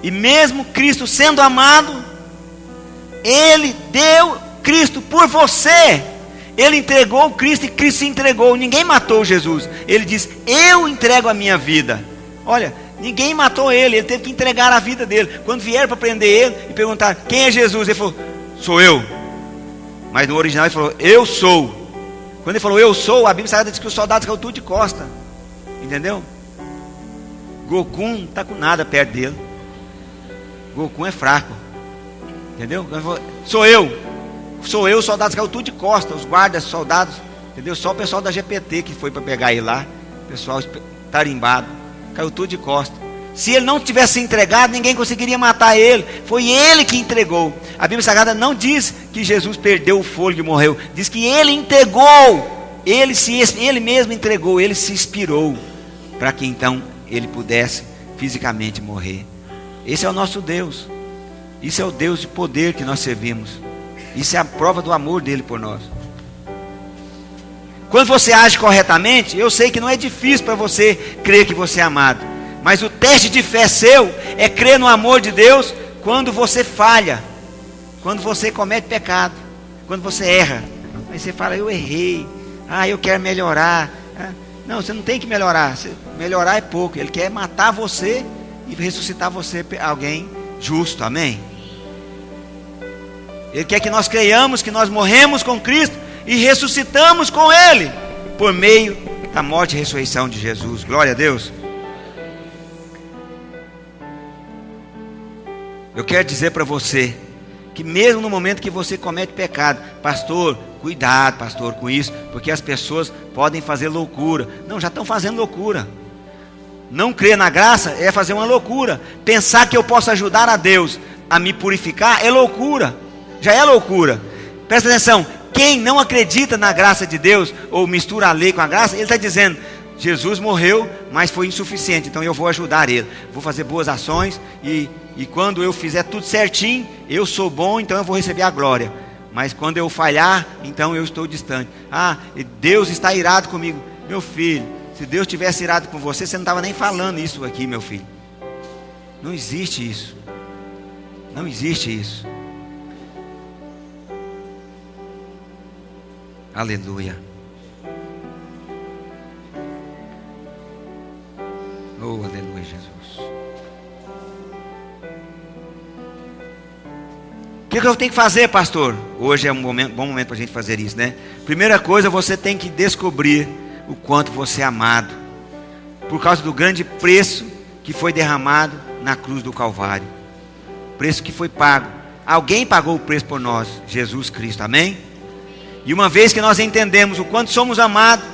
E mesmo Cristo sendo amado, Ele deu Cristo por você. Ele entregou Cristo e Cristo se entregou. Ninguém matou Jesus. Ele diz: eu entrego a minha vida. Olha, ninguém matou Ele. Ele teve que entregar a vida dele. Quando vieram para prender Ele e perguntar: quem é Jesus? Ele falou: sou eu. Mas no original ele falou: eu sou. Quando ele falou eu sou, a Bíblia Sagrada diz que os soldados caiu tudo de costa. Entendeu? Goku não está com nada perto dele. Goku é fraco. Entendeu? Ele falou: sou eu. Sou eu, os soldados caiu tudo de costa. Os guardas, soldados. Entendeu? Só o pessoal da GPT que foi para pegar ele lá. O pessoal tarimbado. Caiu tudo de costa. Se ele não tivesse se entregado, ninguém conseguiria matar ele. Foi ele que entregou. A Bíblia Sagrada não diz que Jesus perdeu o fôlego e morreu. Diz que ele entregou. Ele mesmo entregou. Ele se inspirou para que então ele pudesse fisicamente morrer. Esse é o nosso Deus. Isso é o Deus de poder que nós servimos. Isso é a prova do amor dele por nós. Quando você age corretamente, eu sei que não é difícil para você crer que você é amado. Mas o teste de fé seu é crer no amor de Deus quando você falha, quando você comete pecado, quando você erra. Aí você fala: eu errei, eu quero melhorar. Não, você não tem que melhorar. Melhorar é pouco. Ele quer matar você e ressuscitar você, alguém justo, amém? Ele quer que nós creiamos que nós morremos com Cristo e ressuscitamos com Ele, por meio da morte e ressurreição de Jesus. Glória a Deus. Eu quero dizer para você que mesmo no momento que você comete pecado, pastor, cuidado, pastor, com isso, porque as pessoas podem fazer loucura. Não, já estão fazendo loucura. Não crer na graça é fazer uma loucura. Pensar que eu posso ajudar a Deus a me purificar é loucura. Já é loucura. Presta atenção, quem não acredita na graça de Deus, ou mistura a lei com a graça, ele está dizendo: Jesus morreu, mas foi insuficiente, então eu vou ajudar ele, vou fazer boas ações, e quando eu fizer tudo certinho, eu sou bom, então eu vou receber a glória. Mas quando eu falhar, então eu estou distante. Deus está irado comigo. Meu filho, se Deus tivesse irado com você, você não estava nem falando isso aqui, meu filho. Não existe isso. Não existe isso. Aleluia. Oh, aleluia, Jesus. O que eu tenho que fazer, pastor? Hoje é um bom momento para a gente fazer isso, né? Primeira coisa, você tem que descobrir o quanto você é amado, por causa do grande preço que foi derramado na cruz do Calvário. Preço que foi pago. Alguém pagou o preço por nós, Jesus Cristo, amém? E uma vez que nós entendemos o quanto somos amados,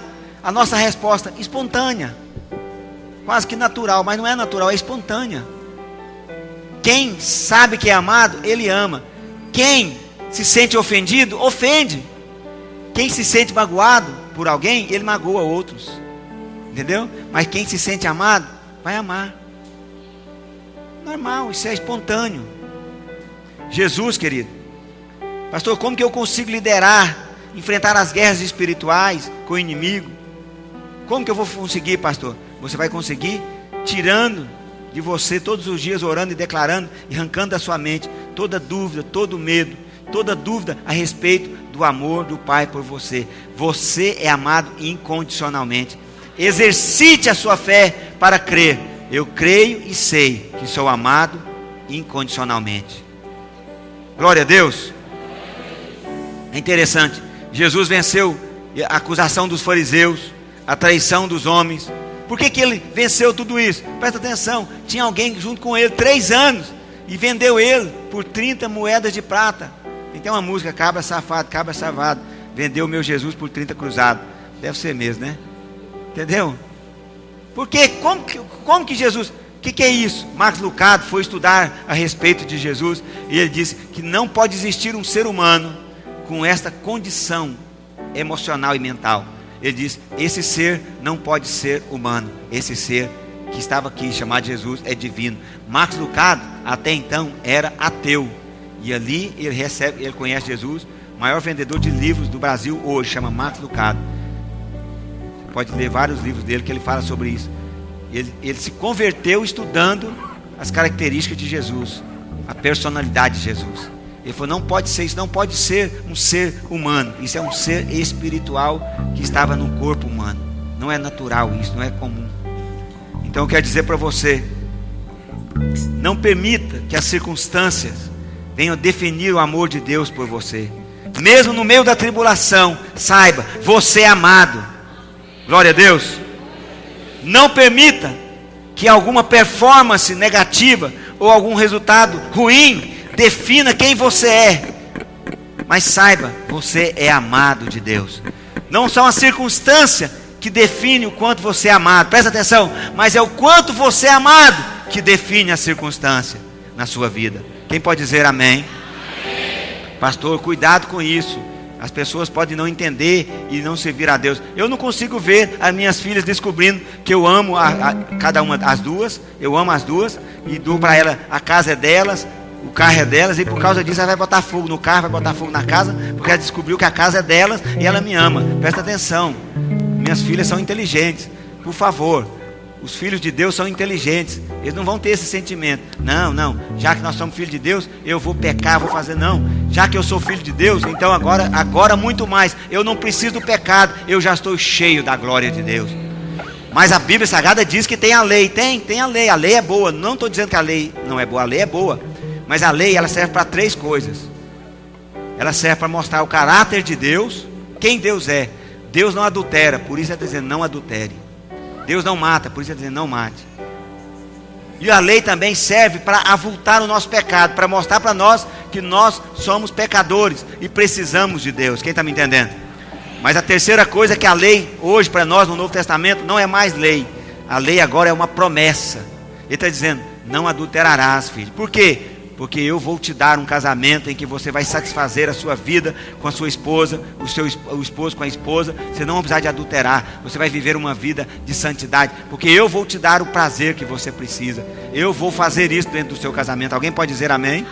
a nossa resposta espontânea, quase que natural, mas não é natural, é espontânea. Quem sabe que é amado, ele ama. Quem se sente ofendido, ofende. Quem se sente magoado por alguém, ele magoa outros. Entendeu? Mas quem se sente amado, vai amar. Normal, isso é espontâneo. Jesus, querido. Pastor, como que eu consigo liderar, enfrentar as guerras espirituais com o inimigo? Como que eu vou conseguir, pastor? Você vai conseguir tirando de você todos os dias, orando e declarando, e arrancando da sua mente toda dúvida, todo medo, toda dúvida a respeito do amor do Pai por você. Você é amado incondicionalmente. Exercite a sua fé para crer. Eu creio e sei que sou amado incondicionalmente. Glória a Deus. É interessante, Jesus venceu a acusação dos fariseus, a traição dos homens. Por que ele venceu tudo isso? Presta atenção, tinha alguém junto com ele 3 anos e vendeu ele por 30 moedas de prata. Tem uma música, cabra safado, vendeu o meu Jesus por 30 cruzados. Deve ser mesmo, né? Entendeu? Porque como que Jesus... O que é isso? Max Lucado foi estudar a respeito de Jesus e ele disse que não pode existir um ser humano com esta condição emocional e mental. Ele diz, esse ser não pode ser humano. Esse ser que estava aqui, chamado Jesus, é divino. Max Lucado, até então, era ateu. E ali ele conhece Jesus, o maior vendedor de livros do Brasil hoje, chama Max Lucado. Pode ler vários livros dele que ele fala sobre isso. Ele se converteu estudando as características de Jesus, a personalidade de Jesus. Ele falou, não pode ser isso, não pode ser um ser humano. Isso é um ser espiritual que estava no corpo humano. Não é natural isso, não é comum. Então eu quero dizer para você, não permita que as circunstâncias venham definir o amor de Deus por você. Mesmo no meio da tribulação, saiba, você é amado. Glória a Deus. Não permita que alguma performance negativa ou algum resultado ruim defina quem você é. Mas saiba, você é amado de Deus. Não são as circunstâncias que definem o quanto você é amado. Presta atenção, mas é o quanto você é amado que define a circunstância na sua vida. Quem pode dizer amém? Pastor, cuidado com isso. As pessoas podem não entender e não servir a Deus. Eu não consigo ver as minhas filhas descobrindo que eu amo cada uma, as duas. Eu amo as duas e dou para elas, a casa é delas, o carro é delas, e por causa disso ela vai botar fogo no carro, vai botar fogo na casa, porque ela descobriu que a casa é delas e ela me ama. Presta atenção, minhas filhas são inteligentes. Por favor, os filhos de Deus são inteligentes. Eles não vão ter esse sentimento. Não, já que nós somos filhos de Deus, eu vou pecar, vou fazer. Não, já que eu sou filho de Deus, então agora muito mais. Eu não preciso do pecado, eu já estou cheio da glória de Deus. Mas a Bíblia Sagrada diz que tem a lei. Tem a lei é boa. Não estou dizendo que a lei não é boa, a lei é boa. Mas a lei, ela serve para 3 coisas. Ela serve para mostrar o caráter de Deus, quem Deus é. Deus não adultera, por isso é dizendo não adultere. Deus não mata, por isso é dizendo não mate. E a lei também serve para avultar o nosso pecado, para mostrar para nós que nós somos pecadores e precisamos de Deus. Quem está me entendendo? Mas a terceira coisa é que a lei hoje para nós no Novo Testamento não é mais lei. A lei agora é uma promessa. Ele está dizendo, não adulterarás, filho. Por quê? Porque eu vou te dar um casamento em que você vai satisfazer a sua vida com a sua esposa, o esposo com a esposa. Você não vai precisar de adulterar. Você vai viver uma vida de santidade. Porque eu vou te dar o prazer que você precisa. Eu vou fazer isso dentro do seu casamento. Alguém pode dizer amém?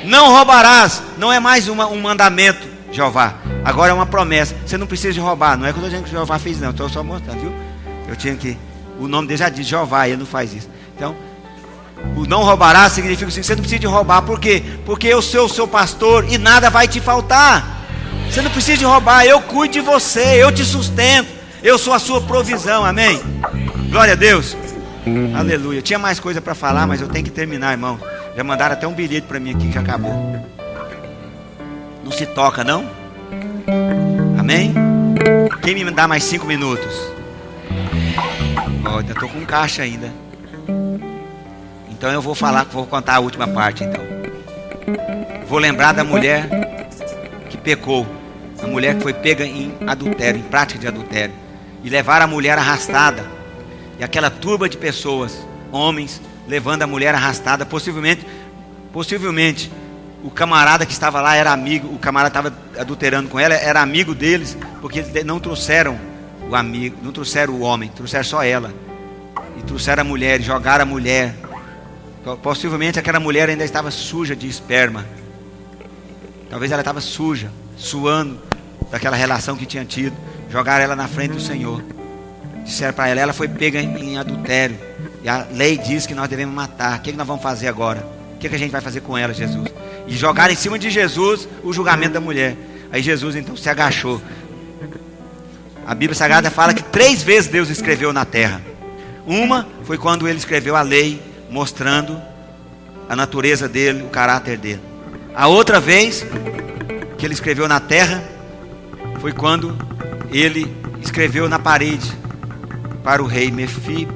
Não roubarás. Não é mais um mandamento, Jeová. Agora é uma promessa. Você não precisa de roubar. Não é que eu estou dizendo que Jeová fez, não. Estou só mostrando, viu? Eu tinha que... O nome dele já diz Jeová. Ele não faz isso. Então... o não roubará significa assim, você não precisa de roubar. Por quê? Porque eu sou o seu pastor e nada vai te faltar. Você não precisa de roubar, eu cuido de você, eu te sustento, eu sou a sua provisão, amém? Glória a Deus. Aleluia. Tinha mais coisa para falar, mas eu tenho que terminar, irmão. Já mandaram até um bilhete para mim aqui que já acabou. Não se toca, não? Amém? Quem me dá mais 5 minutos? Ainda estou com caixa ainda. Então eu vou contar a última parte então. Vou lembrar da mulher que pecou. A mulher que foi pega em adultério, em prática de adultério. E levaram a mulher arrastada. E aquela turba de pessoas, homens, levando a mulher arrastada. Possivelmente, o camarada que estava lá era amigo. O camarada estava adulterando com ela, era amigo deles. Porque eles não trouxeram o amigo, não trouxeram o homem, trouxeram só ela. E trouxeram a mulher, e jogaram a mulher. Possivelmente aquela mulher ainda estava suja de esperma. Talvez ela estava suja, suando daquela relação que tinha tido. Jogaram ela na frente do Senhor. Disseram para ela foi pega em adultério. E a lei diz que nós devemos matar. O que nós vamos fazer agora? O que a gente vai fazer com ela, Jesus? E jogaram em cima de Jesus o julgamento da mulher. Aí Jesus então se agachou. A Bíblia Sagrada fala que 3 vezes Deus escreveu na terra. Uma foi quando ele escreveu a lei, mostrando a natureza dele, o caráter dele. A outra vez que ele escreveu na terra foi quando ele escreveu na parede para o rei Mefi.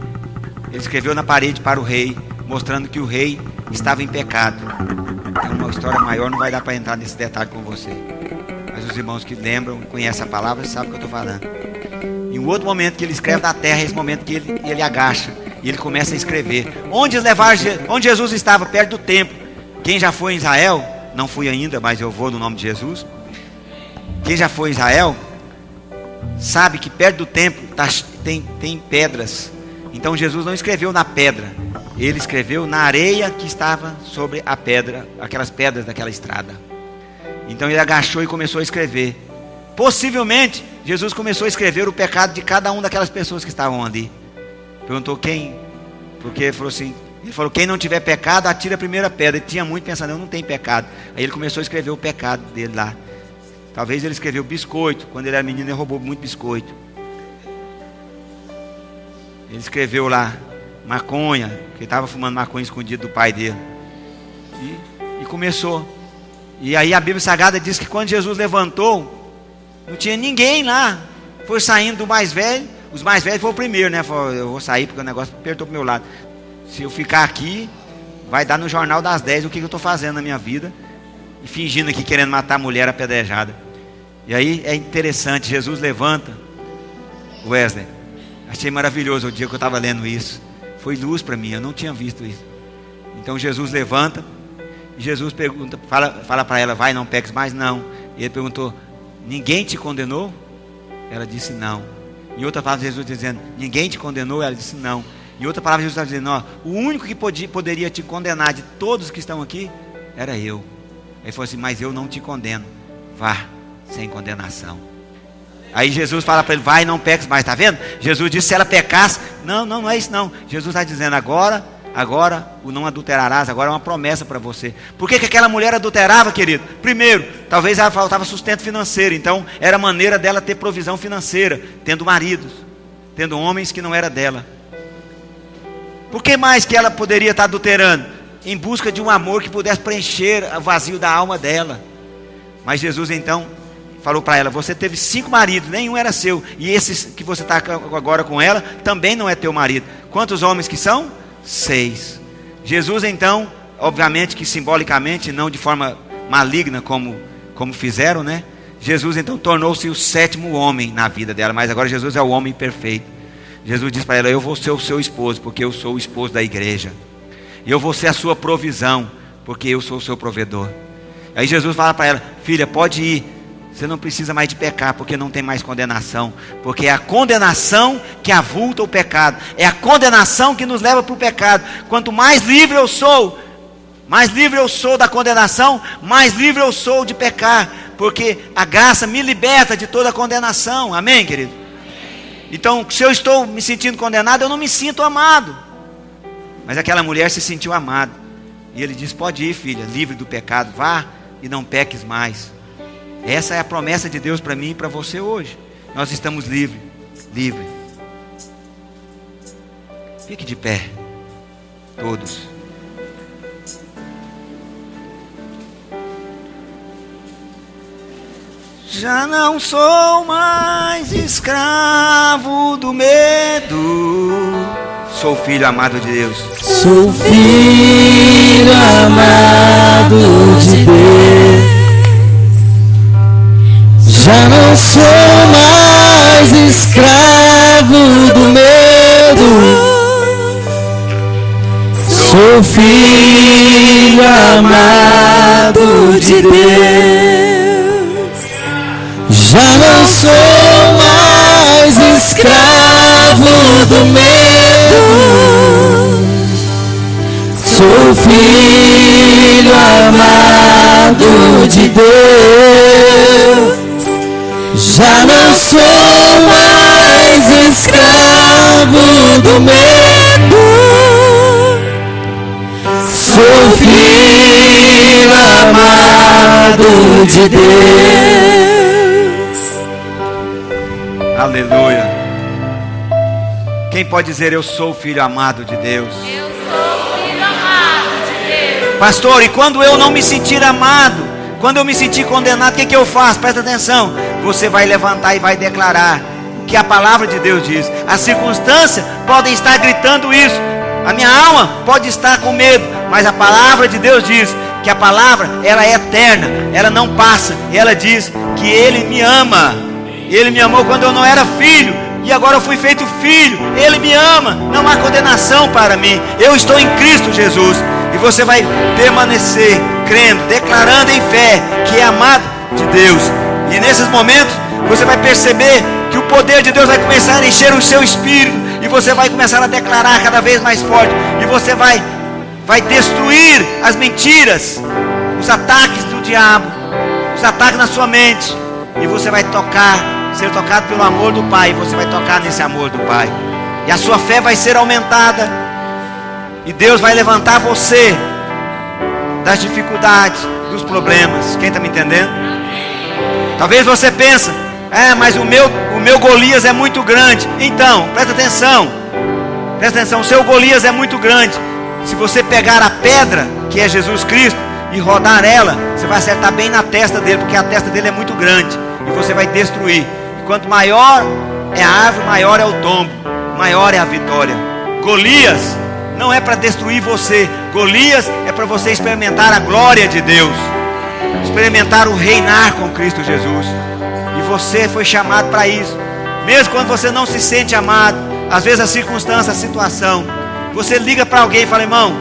Ele escreveu na parede para o rei, mostrando que o rei estava em pecado. É uma história maior, não vai dar para entrar nesse detalhe com você. Mas os irmãos que lembram, conhecem a palavra, sabem o que eu estou falando. Em um outro momento que ele escreve na terra, é esse momento que ele agacha e ele começa a escrever. Onde Jesus estava? Perto do templo. Quem já foi em Israel, não fui ainda, mas eu vou no nome de Jesus. Quem já foi em Israel sabe que perto do templo tem pedras. Então Jesus não escreveu na pedra, ele escreveu na areia que estava sobre a pedra, aquelas pedras daquela estrada. Então ele agachou e começou a escrever. Possivelmente Jesus começou a escrever o pecado de cada uma daquelas pessoas que estavam ali. Perguntou quem, porque ele falou, quem não tiver pecado, atira a primeira pedra. Ele tinha muito pensando, eu não tenho pecado. Aí ele começou a escrever o pecado dele lá. Talvez ele escreveu biscoito. Quando ele era menino, ele roubou muito biscoito. Ele escreveu lá maconha, que ele estava fumando maconha escondido do pai dele. E começou. E aí a Bíblia Sagrada diz que quando Jesus levantou, não tinha ninguém lá. Foi saindo do mais velho. Os mais velhos foram o primeiro, né? Falou, eu vou sair porque o negócio apertou pro meu lado. Se eu ficar aqui, vai dar no jornal das 10 o que eu estou fazendo na minha vida. E fingindo aqui, querendo matar a mulher apedrejada. E aí é interessante, Jesus levanta. Wesley, achei maravilhoso o dia que eu estava lendo isso. Foi luz para mim, eu não tinha visto isso. Então Jesus levanta. E Jesus pergunta, fala para ela, vai, não peques mais, não. E ele perguntou, ninguém te condenou? Ela disse não. Em outra palavra, Jesus dizendo, ninguém te condenou? Ela disse não. Em outra palavra, Jesus está dizendo, ó, o único que poderia te condenar de todos que estão aqui, era eu. Ele falou assim, mas eu não te condeno. Vá, sem condenação. Aí Jesus fala para ele, vai, não peques mais, está vendo? Jesus disse, se ela pecasse, não é isso não. Jesus está dizendo, agora o não adulterarás, agora é uma promessa para você. Por que aquela mulher adulterava, querido? Primeiro, talvez ela faltava sustento financeiro, então era maneira dela ter provisão financeira, tendo maridos, tendo homens que não era dela. Por que mais que ela poderia estar adulterando? Em busca de um amor que pudesse preencher o vazio da alma dela. Mas Jesus então falou para ela, você teve 5 maridos, nenhum era seu, e esse que você está agora com ela, também não é teu marido. Quantos homens que são? 6. Jesus então, obviamente que simbolicamente, não de forma maligna como fizeram, né? Jesus então tornou-se o 7º homem na vida dela, mas agora Jesus é o homem perfeito. Jesus diz para ela, eu vou ser o seu esposo, porque eu sou o esposo da igreja. E eu vou ser a sua provisão, porque eu sou o seu provedor. Aí Jesus fala para ela, filha, pode ir. Você não precisa mais de pecar, porque não tem mais condenação. Porque é a condenação que avulta o pecado. É a condenação que nos leva para o pecado. Quanto mais livre eu sou da condenação, mais livre eu sou de pecar. Porque a graça me liberta de toda a condenação. Amém, querido? Então, se eu estou me sentindo condenado, eu não me sinto amado. Mas aquela mulher se sentiu amada. E ele disse, pode ir, filha, livre do pecado. Vá e não peques mais. Essa é a promessa de Deus para mim e para você hoje. Nós estamos livres. Fique de pé, todos. Já não sou mais escravo do medo. Sou filho amado de Deus. Sou filho amado de Deus. Já não sou mais escravo do medo. Sou filho amado de Deus. Já não sou mais escravo escravo do medo. Sou filho amado de Deus. Já não sou mais escravo do medo. Sou filho amado de Deus. Aleluia. Quem pode dizer eu sou filho amado de Deus? Eu sou filho amado de Deus. Pastor, e quando eu não me sentir amado, quando eu me sentir condenado, o que eu faço? Presta atenção. Você vai levantar e vai declarar o que a palavra de Deus diz. As circunstâncias podem estar gritando isso. A minha alma pode estar com medo, mas a palavra de Deus diz que a palavra, ela é eterna, ela não passa. E ela diz que Ele me ama. Ele me amou quando eu não era filho, e agora eu fui feito filho. Ele me ama, não há condenação para mim. Eu estou em Cristo Jesus. E você vai permanecer crendo, declarando em fé que é amado de Deus. E nesses momentos você vai perceber que o poder de Deus vai começar a encher o seu espírito, e você vai começar a declarar cada vez mais forte, e você vai destruir as mentiras, os ataques do diabo, os ataques na sua mente, e você vai ser tocado pelo amor do Pai, e você vai tocar nesse amor do Pai, e a sua fé vai ser aumentada, e Deus vai levantar você das dificuldades, dos problemas. Quem está me entendendo? Talvez você pense, mas o meu Golias é muito grande. Então, presta atenção, o seu Golias é muito grande. Se você pegar a pedra, que é Jesus Cristo, e rodar ela, você vai acertar bem na testa dele, porque a testa dele é muito grande, e você vai destruir. E quanto maior é a árvore, maior é o tombo, maior é a vitória. Golias não é para destruir você. Golias é para você experimentar a glória de Deus, experimentar o reinar com Cristo Jesus. E você foi chamado para isso. Mesmo quando você não se sente amado, às vezes a circunstância, a situação, você liga para alguém e fala: irmão,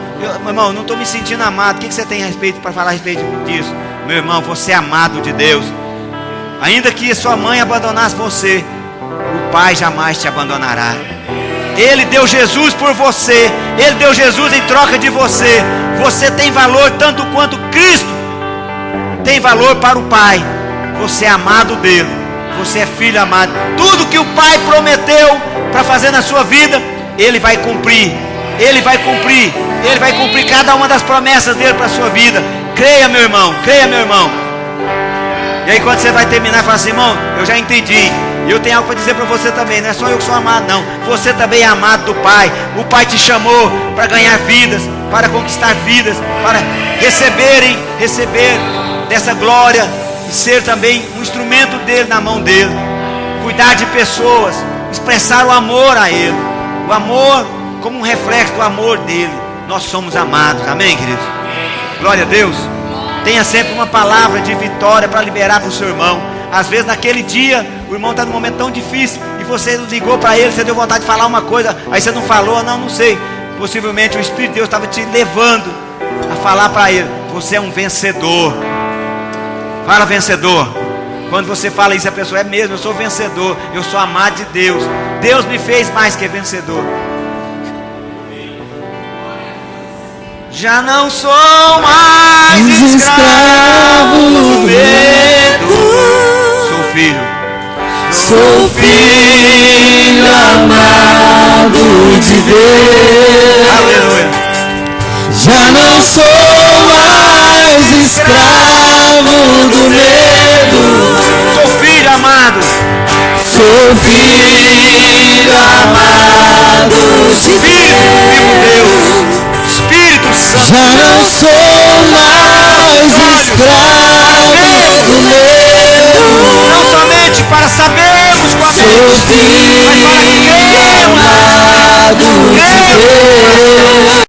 não estou me sentindo amado. O que você tem a respeito para falar a respeito disso? Meu irmão, você é amado de Deus. Ainda que sua mãe abandonasse você, o Pai jamais te abandonará. Ele deu Jesus por você. Ele deu Jesus em troca de você. Você tem valor tanto quanto Cristo tem valor para o Pai. Você é amado dele. Você é filho amado. Tudo que o Pai prometeu para fazer na sua vida, Ele vai cumprir. Ele vai cumprir. Ele vai cumprir cada uma das promessas dele para a sua vida. Creia, meu irmão. Creia, meu irmão. E aí quando você vai terminar, fala assim: irmão, eu já entendi. E eu tenho algo para dizer para você também. Não é só eu que sou amado, não. Você também é amado do Pai. O Pai te chamou para ganhar vidas, para conquistar vidas, para receber dessa glória, e ser também um instrumento dele na mão dele. Cuidar de pessoas, expressar o amor a ele. O amor como um reflexo do amor dele. Nós somos amados. Amém, queridos? Glória a Deus. Tenha sempre uma palavra de vitória para liberar para o seu irmão. Às vezes naquele dia o irmão está num momento tão difícil, e você ligou para ele, você deu vontade de falar uma coisa, aí você não falou. Não sei. Possivelmente o Espírito de Deus estava te levando a falar para ele: você é um vencedor. Fala, vencedor. Quando você fala isso, a pessoa: é mesmo, eu sou vencedor, eu sou amado de Deus. Deus me fez mais que vencedor. Já não sou mais escravo do medo. Sou filho. Sou filho amado de Deus. Aleluia. Já não sou mais escravo do medo. Sou filho amado. Sou filho amado de Deus. Espírito Santo. Já não sou mais escravo do medo. Não somente para sabermos qual é, Sou filho amado de Deus.